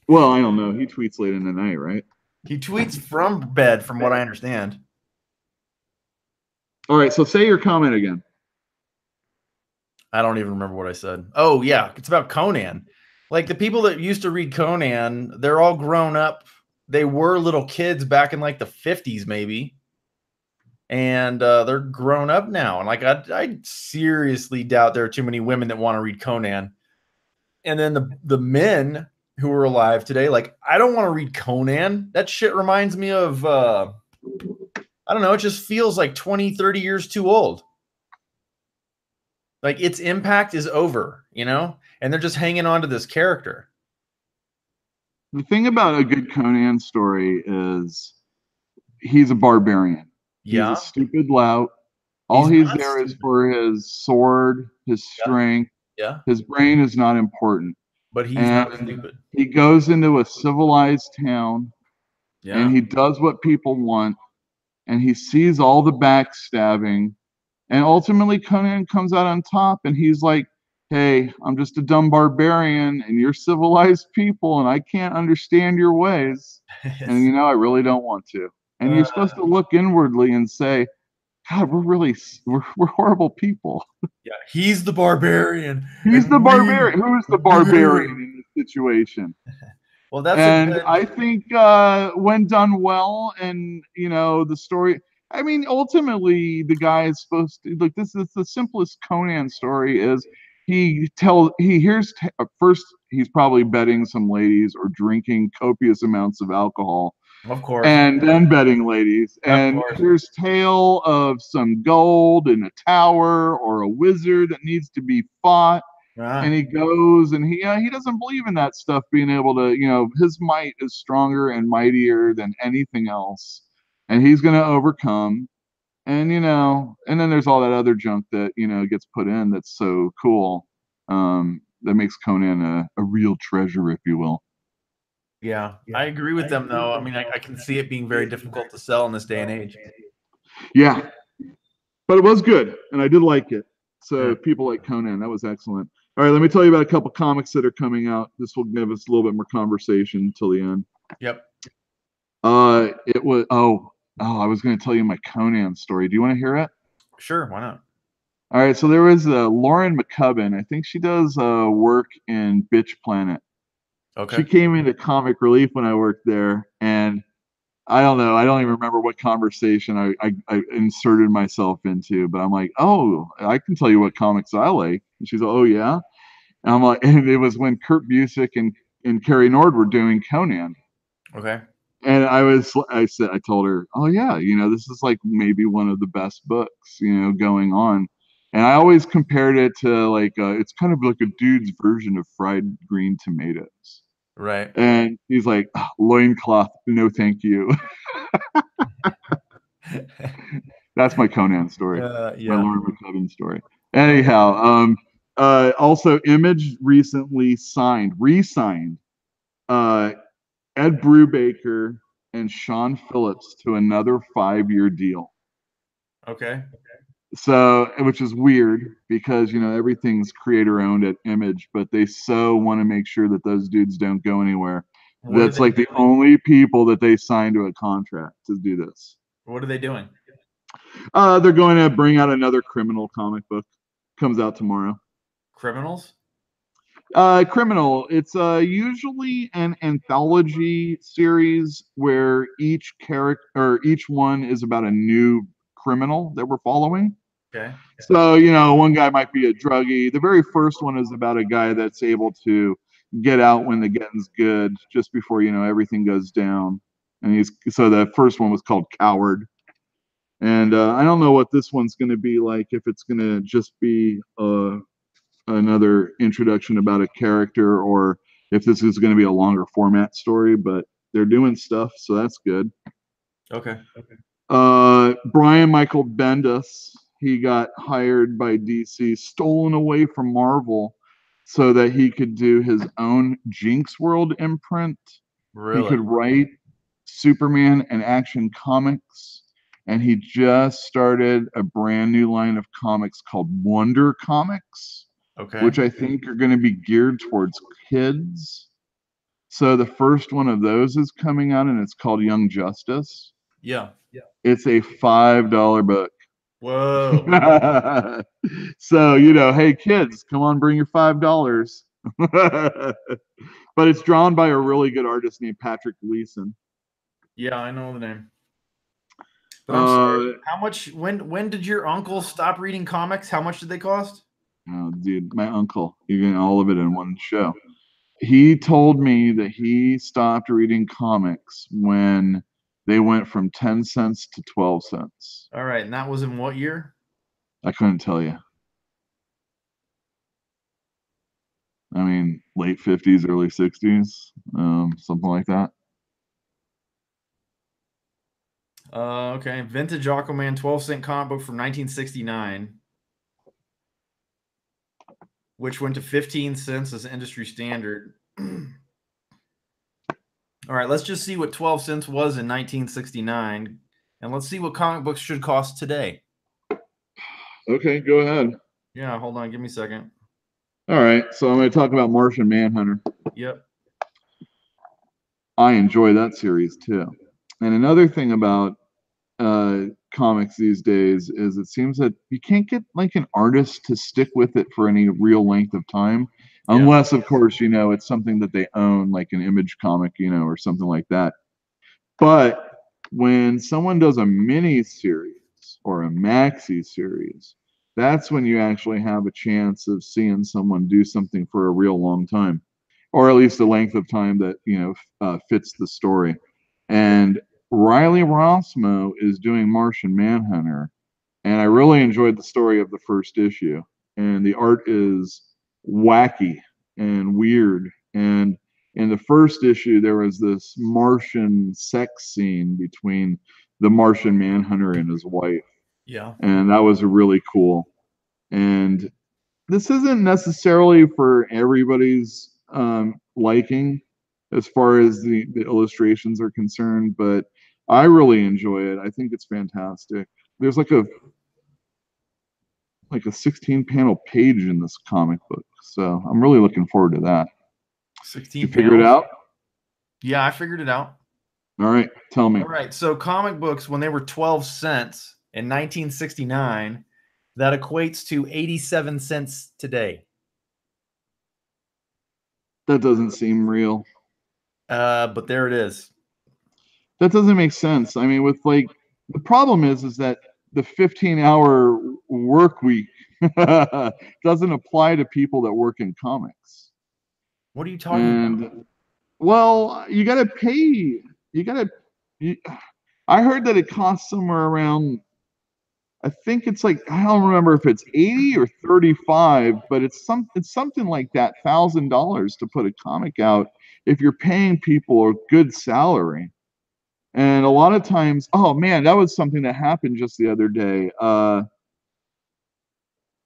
Well, I don't know. He tweets late in the night, right? He tweets from bed, from what I understand. All right, so say your comment again. I don't even remember what I said. Oh, yeah, it's about Conan. Like, the people that used to read Conan, they're all grown up. They were little kids back in, like, the 50s, maybe. And they're grown up now. And, like, I seriously doubt there are too many women that want to read Conan. And then the men who are alive today, like, I don't want to read Conan. That shit reminds me of, I don't know, it just feels like 20, 30 years too old. Like, its impact is over, you know? And they're just hanging on to this character. The thing about a good Conan story is he's a barbarian. Yeah. He's a stupid lout. All he's there is for his sword, his strength. Yeah. His brain is not important. But he's not stupid. He goes into a civilized town and he does what people want and he sees all the backstabbing. And ultimately, Conan comes out on top, and he's like, hey, I'm just a dumb barbarian, and you're civilized people, and I can't understand your ways. And, you know, I really don't want to. And you're supposed to look inwardly and say, God, we're horrible people. Yeah, he's the barbarian. He's the barbarian. Who is the barbarian in this situation? Well, that's I think when done well, and, you know, the story... I mean, ultimately, the guy is supposed to, like, this is the simplest Conan story is he hears, first, he's probably betting some ladies or drinking copious amounts of alcohol. Of course. And then betting ladies. And here's tale of some gold in a tower or a wizard that needs to be fought. And he goes and he doesn't believe in that stuff being able to, you know, his might is stronger and mightier than anything else. And he's going to overcome. And, you know, and then there's all that other junk that, you know, gets put in that's so cool. That makes Conan a real treasure, if you will. Yeah, I agree with them, though. I mean, I can see it being very difficult to sell in this day and age. Yeah. But it was good. And I did like it. So people like Conan, that was excellent. All right, let me tell you about a couple comics that are coming out. This will give us a little bit more conversation until the end. Yep. It was I was going to tell you my Conan story. Do you want to hear it? Sure, why not? All right, so there was Lauren McCubbin. I think she does work in Bitch Planet. Okay. She came into Comic Relief when I worked there, and I don't know. I don't even remember what conversation I inserted myself into, but I'm like, oh, I can tell you what comics I like. And she's like, oh, yeah? And I'm like, and it was when Kurt Busiek and Carrie Nord were doing Conan. Okay. And I told her, oh yeah, this is like maybe one of the best books, going on. And I always compared it to like, it's kind of like a dude's version of fried green tomatoes. Right. And he's like, loincloth, no thank you. That's my Conan story. My Yeah. Lauren McCubbin story. Anyhow, also Image recently re-signed uh, Ed Brubaker and Sean Phillips to another 5-year deal. Okay. So, which is weird because everything's creator owned at Image, but they so want to make sure that those dudes don't go anywhere. What That's like the only people that they signed to a contract to do this. What are they doing? They're going to bring out another criminal comic book. Comes out tomorrow. Criminals? Criminal. It's usually an anthology series where each character or each one is about a new criminal that we're following. Okay. So, one guy might be a druggie. The very first one is about a guy that's able to get out when the getting's good, just before, everything goes down. And so the first one was called Coward. And I don't know what this one's going to be like, if it's going to just be another introduction about a character, or if this is going to be a longer format story, but they're doing stuff, so that's good. Okay. Brian Michael Bendis, he got hired by DC, stolen away from Marvel, so that he could do his own Jinx World imprint. Really? He could write Superman and Action Comics, and he just started a brand new line of comics called Wonder Comics. Okay. Which I think are going to be geared towards kids. So the first one of those is coming out, and it's called Young Justice. Yeah. It's a $5 book. Whoa. So, hey kids, come on, bring your $5. But it's drawn by a really good artist named Patrick Gleason. Yeah, I know the name. But I'm sorry. How much? When did your uncle stop reading comics? How much did they cost? Oh, dude, my uncle, you get all of it in one show. He told me that he stopped reading comics when they went from 10 cents to 12 cents. All right, and that was in what year? I couldn't tell you. I mean, late 50s, early 60s, something like that. Okay. Vintage Aquaman 12-cent comic book from 1969. Which went to 15 cents as industry standard. All right, let's just see what 12 cents was in 1969, and let's see what comic books should cost today. Okay, go ahead. Yeah, hold on, give me a second. All right, so I'm going to talk about Martian Manhunter. Yep. I enjoy that series too. And another thing about comics these days is it seems that you can't get like an artist to stick with it for any real length of time, unless of course it's something that they own, like an Image comic, or something like that. But when someone does a mini series or a maxi series, that's when you actually have a chance of seeing someone do something for a real long time, or at least a length of time that fits the story. And Riley Rossmo is doing Martian Manhunter, and I really enjoyed the story of the first issue. And the art is wacky and weird. And in the first issue, there was this Martian sex scene between the Martian Manhunter and his wife. Yeah. And that was really cool. And this isn't necessarily for everybody's liking as far as the illustrations are concerned, but I really enjoy it. I think it's fantastic. There's like a 16 panel page in this comic book, so I'm really looking forward to that. 16 Did you figure it out? Yeah, I figured it out. All right, tell me. All right, so comic books, when they were 12 cents in 1969, that equates to 87 cents today. That doesn't seem real. But there it is. That doesn't make sense. I mean, with the problem is that the 15-hour work week doesn't apply to people that work in comics. What are you talking about? Well, you got to pay you gotta. You, I heard that it costs somewhere around. I think it's like I don't remember if it's 80 or 35, but it's something like that $1,000 to put a comic out if you're paying people a good salary. And a lot of times, oh man, that was something that happened just the other day.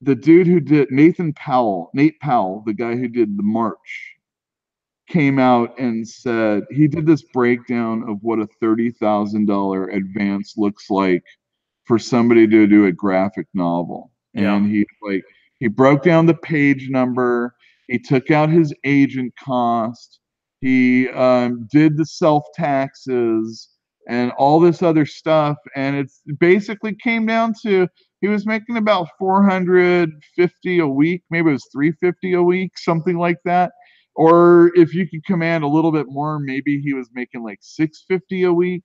The dude who did Nate Powell, the guy who did the March, came out and said he did this breakdown of what a $30,000 advance looks like for somebody to do a graphic novel. Yeah. And he broke down the page number, he took out his agent cost, he did the self taxes and all this other stuff. And it's basically came down to he was making about 450 a week, maybe it was 350 a week, something like that. Or if you could command a little bit more, maybe he was making like 650 a week.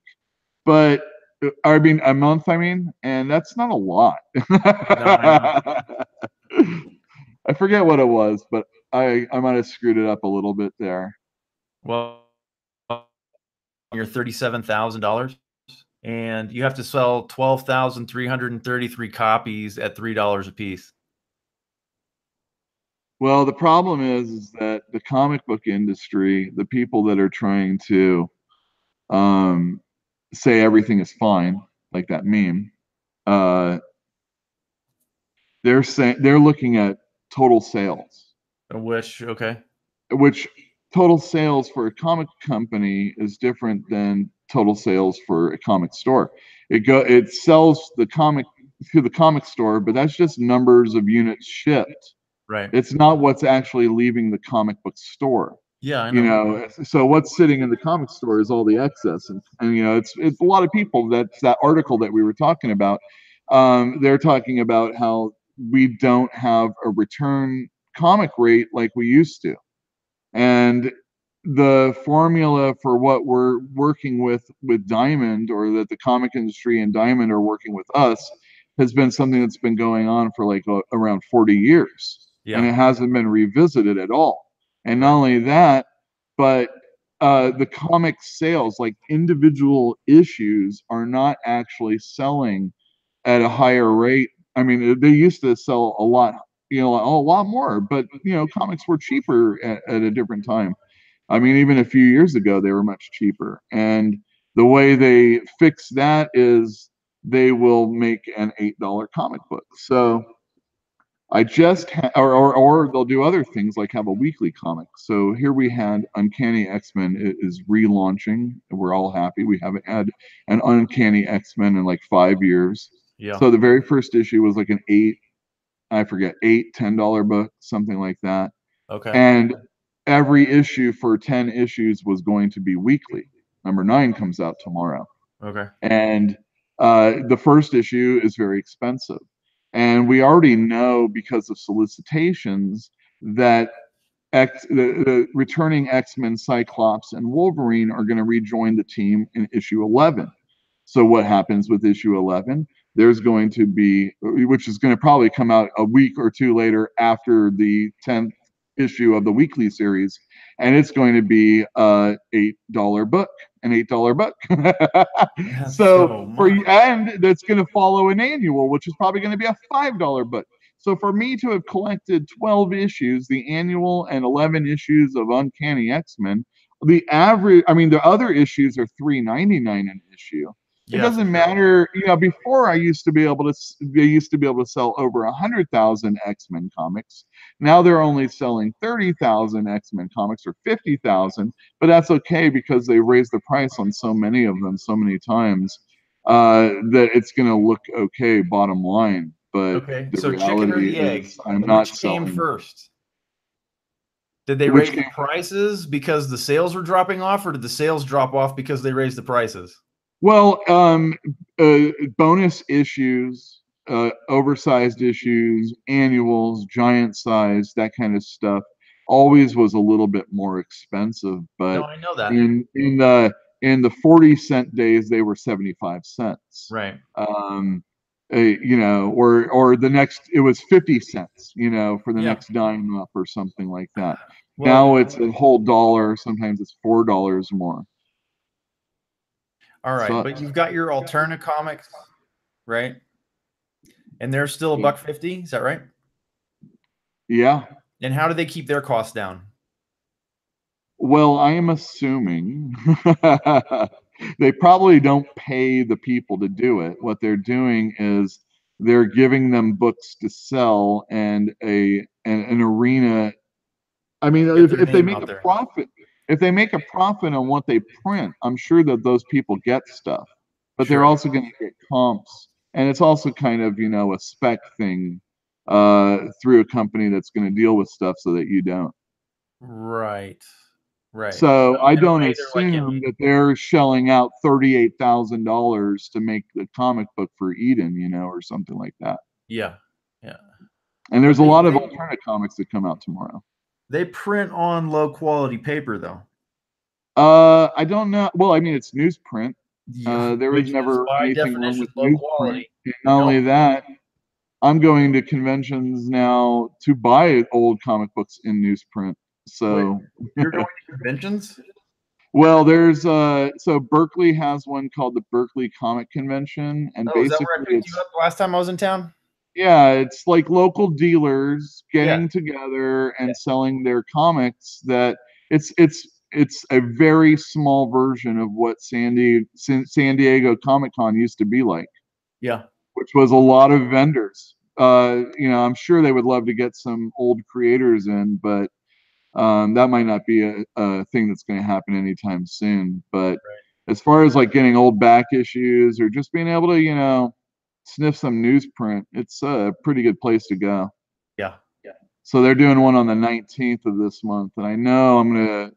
But I mean a month, and that's not a lot. No, I know. I forget what it was, but I might have screwed it up a little bit there. Well, you're $37,000, and you have to sell 12,333 copies at $3 a piece. Well, the problem is that the comic book industry, the people that are trying to say everything is fine, like that meme, they're looking at total sales, which total sales for a comic company is different than total sales for a comic store. It sells the comic to the comic store, but that's just numbers of units shipped. Right. It's not what's actually leaving the comic book store. Yeah, I know. So what's sitting in the comic store is all the excess, and it's a lot of people. That's that article that we were talking about. They're talking about how we don't have a return comic rate like we used to, and the formula for what we're working with Diamond, or that the comic industry and Diamond are working with us, has been something that's been going on for like around 40 years, and it hasn't been revisited at all. And not only that, but the comic sales, like individual issues, are not actually selling at a higher rate. I mean, they used to sell a lot, a lot more, but comics were cheaper at a different time. I mean, even a few years ago, they were much cheaper. And the way they fix that is they will make an $8 comic book. So I just or they'll do other things like have a weekly comic. So here we had Uncanny X-Men is relaunching. We're all happy. We haven't had an Uncanny X-Men in like 5 years. Yeah. So the very first issue was like an $10 book, something like that. Okay. And every issue for 10 issues was going to be weekly. Number 9 comes out tomorrow. Okay. And the first issue is very expensive. And we already know because of solicitations that the returning X-Men, Cyclops, and Wolverine are going to rejoin the team in issue 11. So what happens with issue 11? There's going to be, which is going to probably come out a week or two later after the 10th issue of the weekly series, and it's going to be an $8 book. So and that's going to follow an annual, which is probably going to be a $5 book. So for me to have collected 12 issues, the annual, and 11 issues of Uncanny X-Men, the average, the other issues are $3.99 an issue. It doesn't matter. Before they used to be able to sell over 100,000 X-Men comics. Now they're only selling 30,000 X-Men comics, or 50,000, but that's okay because they raised the price on so many of them so many times that it's going to look okay bottom line. But so chicken or the egg? I'm not selling. Which came first? Did they raise the prices because the sales were dropping off, or did the sales drop off because they raised the prices? Well, bonus issues, oversized issues, annuals, giant size, that kind of stuff always was a little bit more expensive. But no, I know that. In the 40-cent days, they were 75 cents. Right. Or the next, it was 50 cents, for the next dime up or something like that. Well, now it's a whole dollar. Sometimes it's $4 more. All right, Sucks. but you've got your alternate comics, right? And they're still $1.50. Is that right? Yeah. And how do they keep their costs down? Well, I am assuming they probably don't pay the people to do it. What they're doing is they're giving them books to sell and an arena. I mean, Get their if they name make out a there. profit, if they make a profit on what they print, I'm sure that those people get stuff. But they're Sure. also going to get comps, and it's also kind of, a spec thing through a company that's going to deal with stuff so that you don't. Right. Right. So I in a don't way, they're like assume that they're shelling out $38,000 to make the comic book for Eden, or something like that. yeah. Yeah. And But there's a lot of alternate comics that come out tomorrow. they print on low quality paper though. I don't know. Well, I mean, it's newsprint. There was Which is never by anything wrong definition with low newsprint. quality. And not only that, I'm going to conventions now to buy old comic books in newsprint. So, You're going to conventions? well, there's so Berkeley has one called the Berkeley Comic Convention, and Oh, is that where I basically picked you up last time I was in town? yeah, it's like local dealers getting Yeah. together and selling their comics. That it's a very small version of what San Diego Comic Con used to be like, Yeah. which was a lot of vendors. I'm sure they would love to get some old creators in, but that might not be a thing that's going to happen anytime soon. But as far as like getting old back issues or just being able to, sniff some newsprint, it's a pretty good place to go. Yeah. Yeah. So they're doing one on the 19th of this month, and I know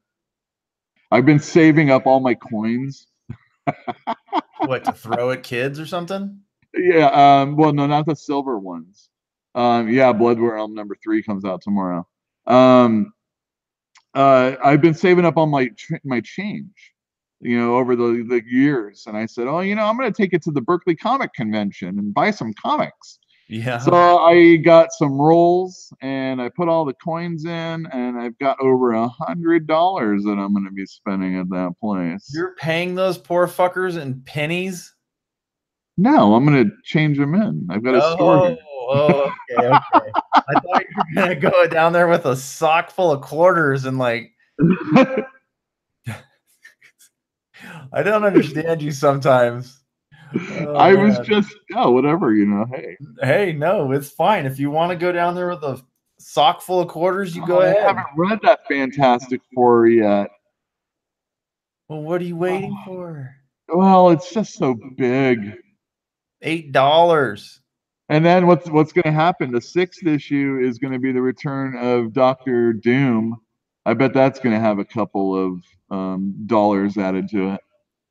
I've been saving up all my coins. What, to throw at kids or something? Yeah, well, no, not the silver ones. Yeah, Blood Realm #3 comes out tomorrow. I've been saving up all my change, over the years, and I said, oh, I'm going to take it to the Berkeley Comic Convention and buy some comics. Yeah. So I got some rolls and I put all the coins in, and I've got over $100 that I'm going to be spending at that place. You're paying those poor fuckers in pennies? No, I'm going to change them in. I've got a store here. Oh, okay, okay. I thought you were gonna go down there with a sock full of quarters and like. I don't understand you sometimes. I was just whatever, Hey, no, it's fine. If you want to go down there with a sock full of quarters, you go ahead. I haven't read that Fantastic Four yet. Well, what are you waiting for? Well, it's just so big. $8. And then what's going to happen? The 6th issue is going to be the return of Doctor Doom. I bet that's going to have a couple of dollars added to it.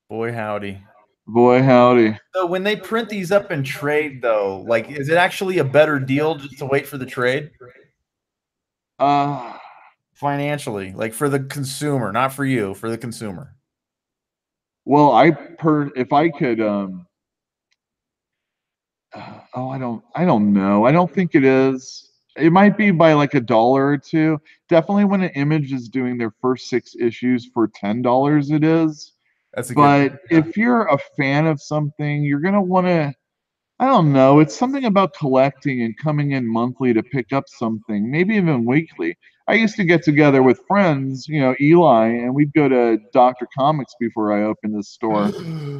Boy, howdy. Boy, howdy. So when they print these up in trade, though, like, is it actually a better deal just to wait for the trade? Financially, like for the consumer, not for you, for the consumer. Well, if I could, I don't know. I don't think it is. It might be by like $1 or $2. Definitely when an Image is doing their first 6 issues for $10, it is. But if you're a fan of something, you're going to want to, I don't know, it's something about collecting and coming in monthly to pick up something, maybe even weekly. I used to get together with friends, Eli, and we'd go to Dr. Comics before I opened this store.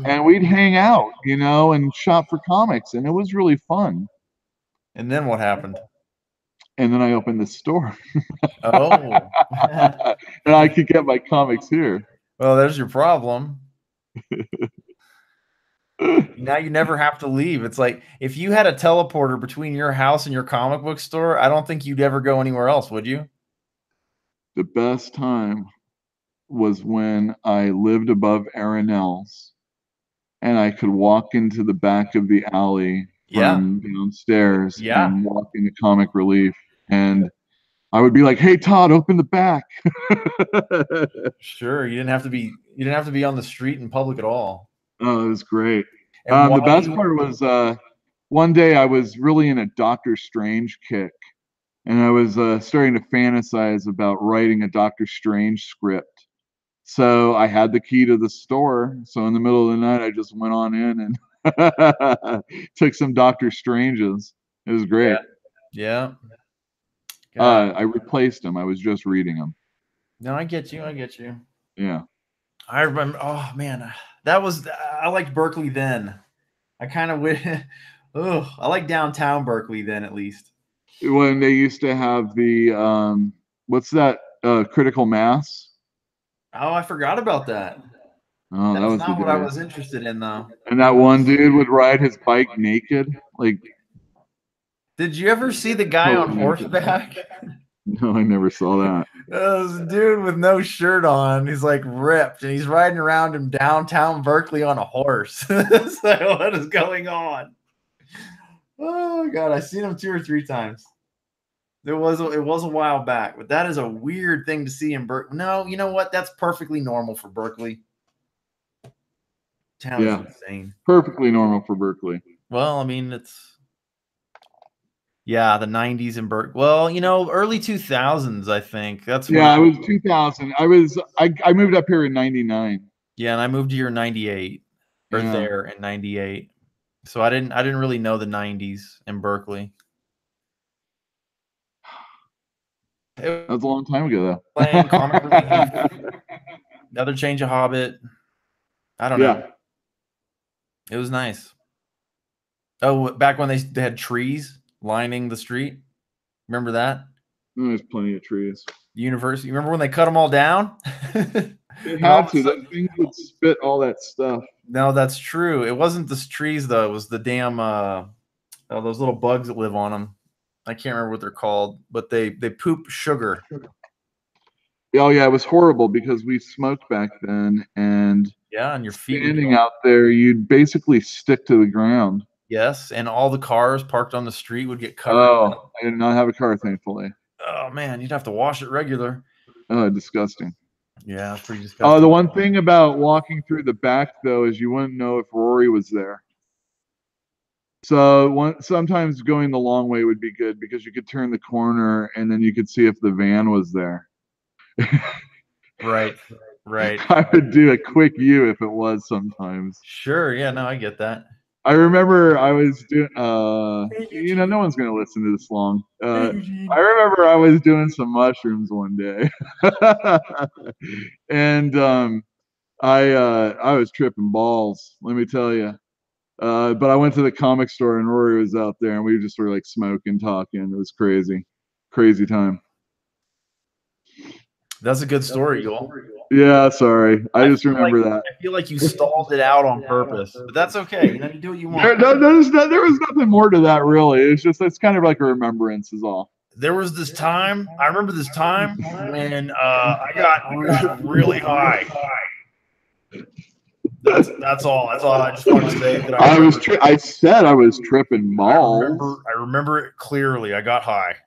And we'd hang out, and shop for comics, and it was really fun. And then what happened? And then I opened this store. Oh. And I could get my comics here. Well, there's your problem. Now you never have to leave. It's like if you had a teleporter between your house and your comic book store, I don't think you'd ever go anywhere else, would you? The best time was when I lived above Arenelle's and I could walk into the back of the alley from downstairs and walk into Comic Relief, and I would be like, "Hey Todd, open the back." Sure, you didn't have to be on the street in public at all. Oh, it was great. The best part was one day I was really in a Doctor Strange kick, and I was starting to fantasize about writing a Doctor Strange script. So I had the key to the store. So in the middle of the night, I just went on in and took some Dr. Stranges. It was great. Yeah. God. I replaced them. I was just reading them. No, I get you. I get you. Yeah. I remember. Oh man, I liked Berkeley then. I kind of wish. Oh, I like downtown Berkeley then at least. When they used to have the what's that? Critical Mass. Oh, I forgot about that. Oh, that That's was not the what I day. was interested in though. And that one dude would ride his bike naked. Like, Did you ever see the guy on Totally naked. horseback? no, I never saw that. This dude with no shirt on. He's like ripped, and he's riding around in downtown Berkeley on a horse. It's like, what is going on? Oh God, I've seen him 2 or 3 times. It was a while back, but that is a weird thing to see in Berkeley. No, you know what? That's perfectly normal for Berkeley. Town Yeah. is insane. Perfectly normal for Berkeley. Well, I mean, it's the 90s in Berkeley. Well, early 2000s, I think. That's when Yeah, it was 2000. I moved up here in 99. Yeah, and I moved here in 98 or Yeah. there in 98. So I didn't really know the 90s in Berkeley. That was a long time ago, though. Playing Comic Relief, Another Change of Hobbit. I don't know. It was nice. Oh, back when they had trees lining the street. Remember that? There's plenty of trees. University. You remember when they cut them all down? It had to. Those things would spit all that stuff. No, that's true. It wasn't the trees though. It was the damn those little bugs that live on them. I can't remember what they're called, but they poop sugar. Oh yeah, it was horrible because we smoked back then, and Yeah, and your feet standing out there, you'd basically stick to the ground. Yes, and all the cars parked on the street would get covered. Oh, I did not have a car, thankfully. Oh man, you'd have to wash it regular. Oh, disgusting. Yeah, it's pretty disgusting. Oh, the one thing about walking through the back though is you wouldn't know if Rory was there. So sometimes going the long way would be good because you could turn the corner and then you could see if the van was there. Right. I would do a quick U if it was sometimes. Sure, yeah, no, I get that. I remember I was doing no one's gonna listen to this long. I remember I was doing some mushrooms one day. And I was tripping balls, let me tell you. But I went to the comic store and Rory was out there and we just were like smoking, talking. It was crazy time. That's a good story, Uel. Yeah, sorry. I just remember that. I feel like you stalled it out on purpose, but that's okay. You do what you want. There was nothing more to that, really. It's kind of like a remembrance is all. There was this time, I remember this time when I got really high. That's all. That's all I just want to say. That I said I was tripping balls. I remember it clearly. I got high.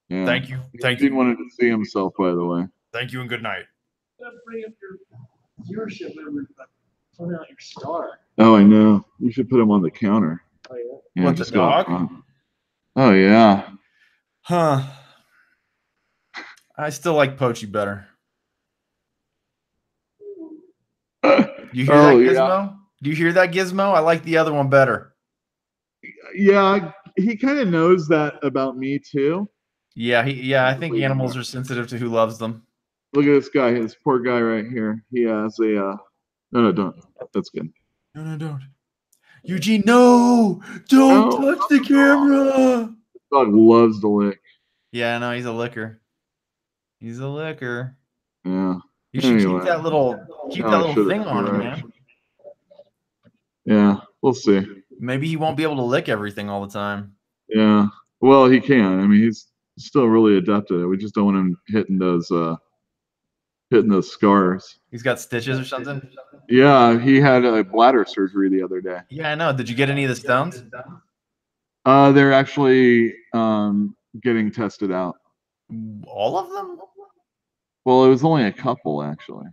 Yeah. Thank you. He wanted to see himself, by the way. Thank you and good night. Bring up your viewership numbers, but put out your star. Oh, I know. You should put him on the counter. Oh yeah. Yeah, What, just the dog? Oh yeah. Huh. I still like Poachy better. You hear that, Gizmo? Yeah. Do you hear that, Gizmo? I like the other one better. Yeah, he kind of knows that about me too. Yeah, I think animals are sensitive to who loves them. Look at this guy, this poor guy right here. He has a no, don't. That's good. No, don't. Eugene, no! Don't touch the camera! Dog loves to lick. Yeah, no, he's a licker. He's a licker. Yeah. You should keep that little thing on him, man. Yeah, we'll see. Maybe he won't be able to lick everything all the time. Yeah. Well, he can. I mean, he's still really adept at it. We just don't want him hitting those scars. He's got stitches or something? Yeah, he had a bladder surgery the other day. Yeah, I know. Did you get any of the stones? They're actually getting tested out. All of them? Well, it was only a couple actually,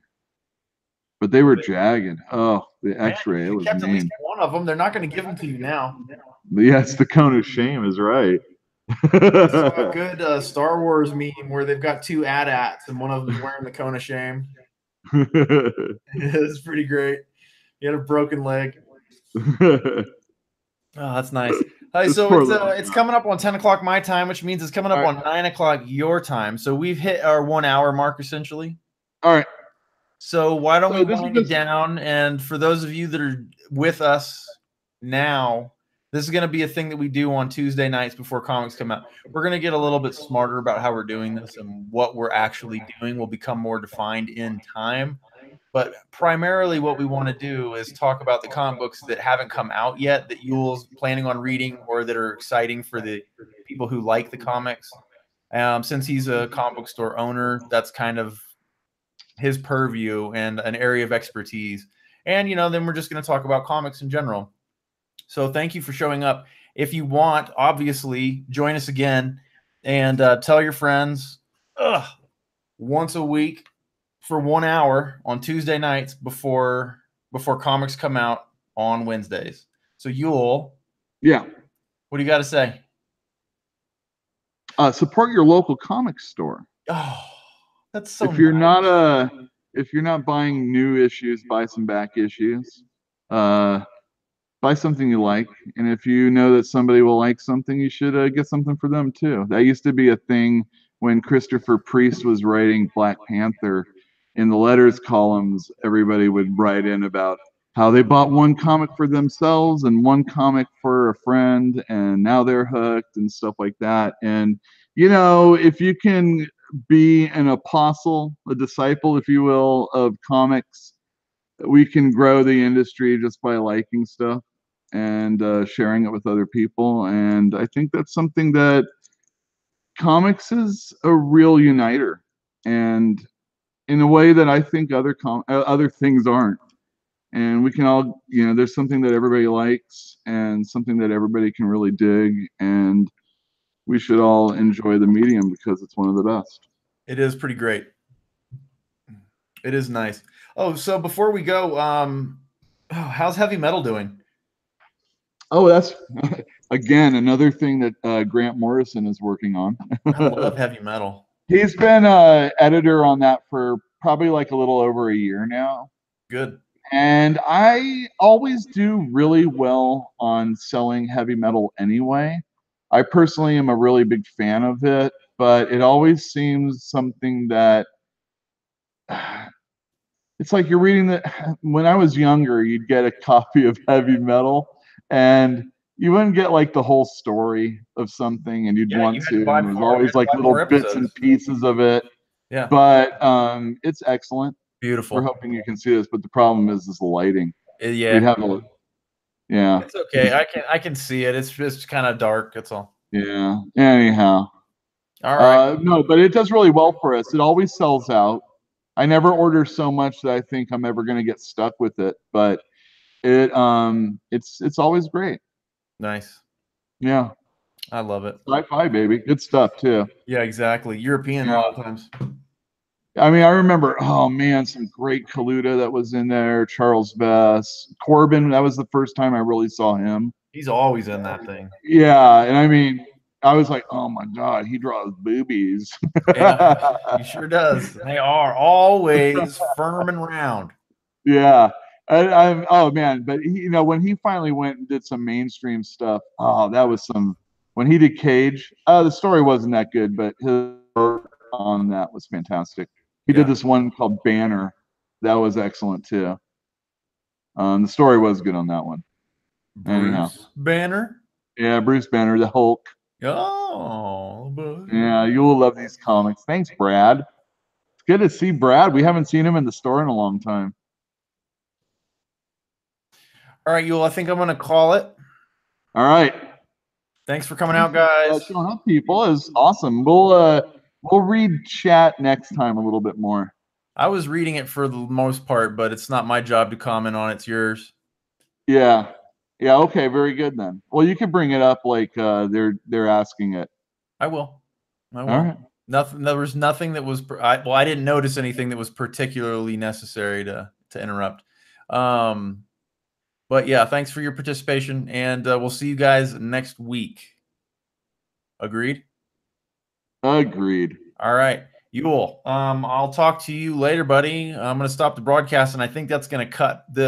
but they were jagged. Oh, the X-ray! It was kept mean. at least one of them. They're not going to give them to you now. Yes, the cone of shame is right. I saw a good Star Wars meme where they've got 2 AT-ATs and one of them's wearing the cone of shame. It's pretty great. He had a broken leg. Oh, that's nice. This So poor it's little it's guy. coming up on 10 o'clock my time, which means it's coming up All right. on 9 o'clock your time. So we've hit our 1 hour mark essentially. All right. So why don't So we this is wind it just- down? And for those of you that are with us now, this is going to be a thing that we do on Tuesday nights before comics come out. We're going to get a little bit smarter about how we're doing this, and what we're actually doing will become more defined in time. But primarily what we want to do is talk about the comic books that haven't come out yet that Uel's planning on reading, or that are exciting for the people who like the comics. Since he's a comic book store owner, that's kind of his purview and an area of expertise. And, then we're just going to talk about comics in general. So thank you for showing up. If you want, obviously, join us again and tell your friends once a week for 1 hour on Tuesday nights before comics come out on Wednesdays. So Uel, Yeah. what do you got to say? Support your local comic store. Oh, that's so If you're nice. if you're not buying new issues, buy some back issues. Buy something you like, and if you know that somebody will like something, you should get something for them too. That used to be a thing when Christopher Priest was writing Black Panther. In the letters columns, everybody would write in about how they bought one comic for themselves and one comic for a friend, and now they're hooked and stuff like that. And if you can be an apostle, a disciple, if you will, of comics, we can grow the industry just by liking stuff and sharing it with other people. And I think that's something that comics is a real uniter, and in a way that I think other things aren't. And we can all, there's something that everybody likes and something that everybody can really dig, and we should all enjoy the medium because it's one of the best. It is pretty great. It is nice. Oh, so before we go, how's heavy metal doing? Oh, that's again another thing that Grant Morrison is working on. I love heavy metal. He's been editor on that for probably like a little over a year now. Good. And I always do really well on selling heavy metal anyway. I personally am a really big fan of it, but it always seems something that it's like you're reading that. When I was younger, you'd get a copy of heavy metal and you wouldn't get like the whole story of something, and you'd want you had to. to buy And there's more. You always had to like buy little more bits and episodes. pieces of it. Yeah. But it's excellent. Beautiful. We're hoping you can see this, but the problem is the lighting. Yeah. We'd have to, yeah. It's okay. I can see it. It's just kind of dark. That's all. Yeah. Anyhow. All right. No, but it does really well for us. It always sells out. I never order so much that I think I'm ever going to get stuck with it, but it's always great. Nice. Yeah. I love it. Sci-fi, baby. Good stuff too. Yeah, exactly. European a Yeah. lot of times. I mean, I remember, oh man, some great Kaluta that was in there. Charles Vess, Corbin. That was the first time I really saw him. He's always in that thing. Yeah, and I mean, I was like, oh my god, he draws boobies. Yeah, he sure does. They are always firm and round. Yeah. Oh man, but when he finally went and did some mainstream stuff, oh, that was when he did Cage, the story wasn't that good, but his work on that was fantastic. He did this one called Banner. That was excellent too. The story was good on that one. Anyhow. Bruce Banner? Yeah, Bruce Banner, the Hulk. Oh, yeah, you will love these comics. Thanks, Brad. It's good to see Brad. We haven't seen him in the store in a long time. All right, Uel, I think I'm going to call it. All right. Thanks for coming out, guys. Showing up, people, is awesome. We'll read chat next time a little bit more. I was reading it for the most part, but it's not my job to comment on it. It's yours. Yeah. Yeah, okay, very good then. Well, you can bring it up like they're asking it. I will. All right. Nothing. There was nothing that was. I didn't notice anything that was particularly necessary to interrupt. But yeah, thanks for your participation, and we'll see you guys next week. Agreed? Agreed. All right. Uel, I'll talk to you later, buddy. I'm going to stop the broadcast, and I think that's going to cut the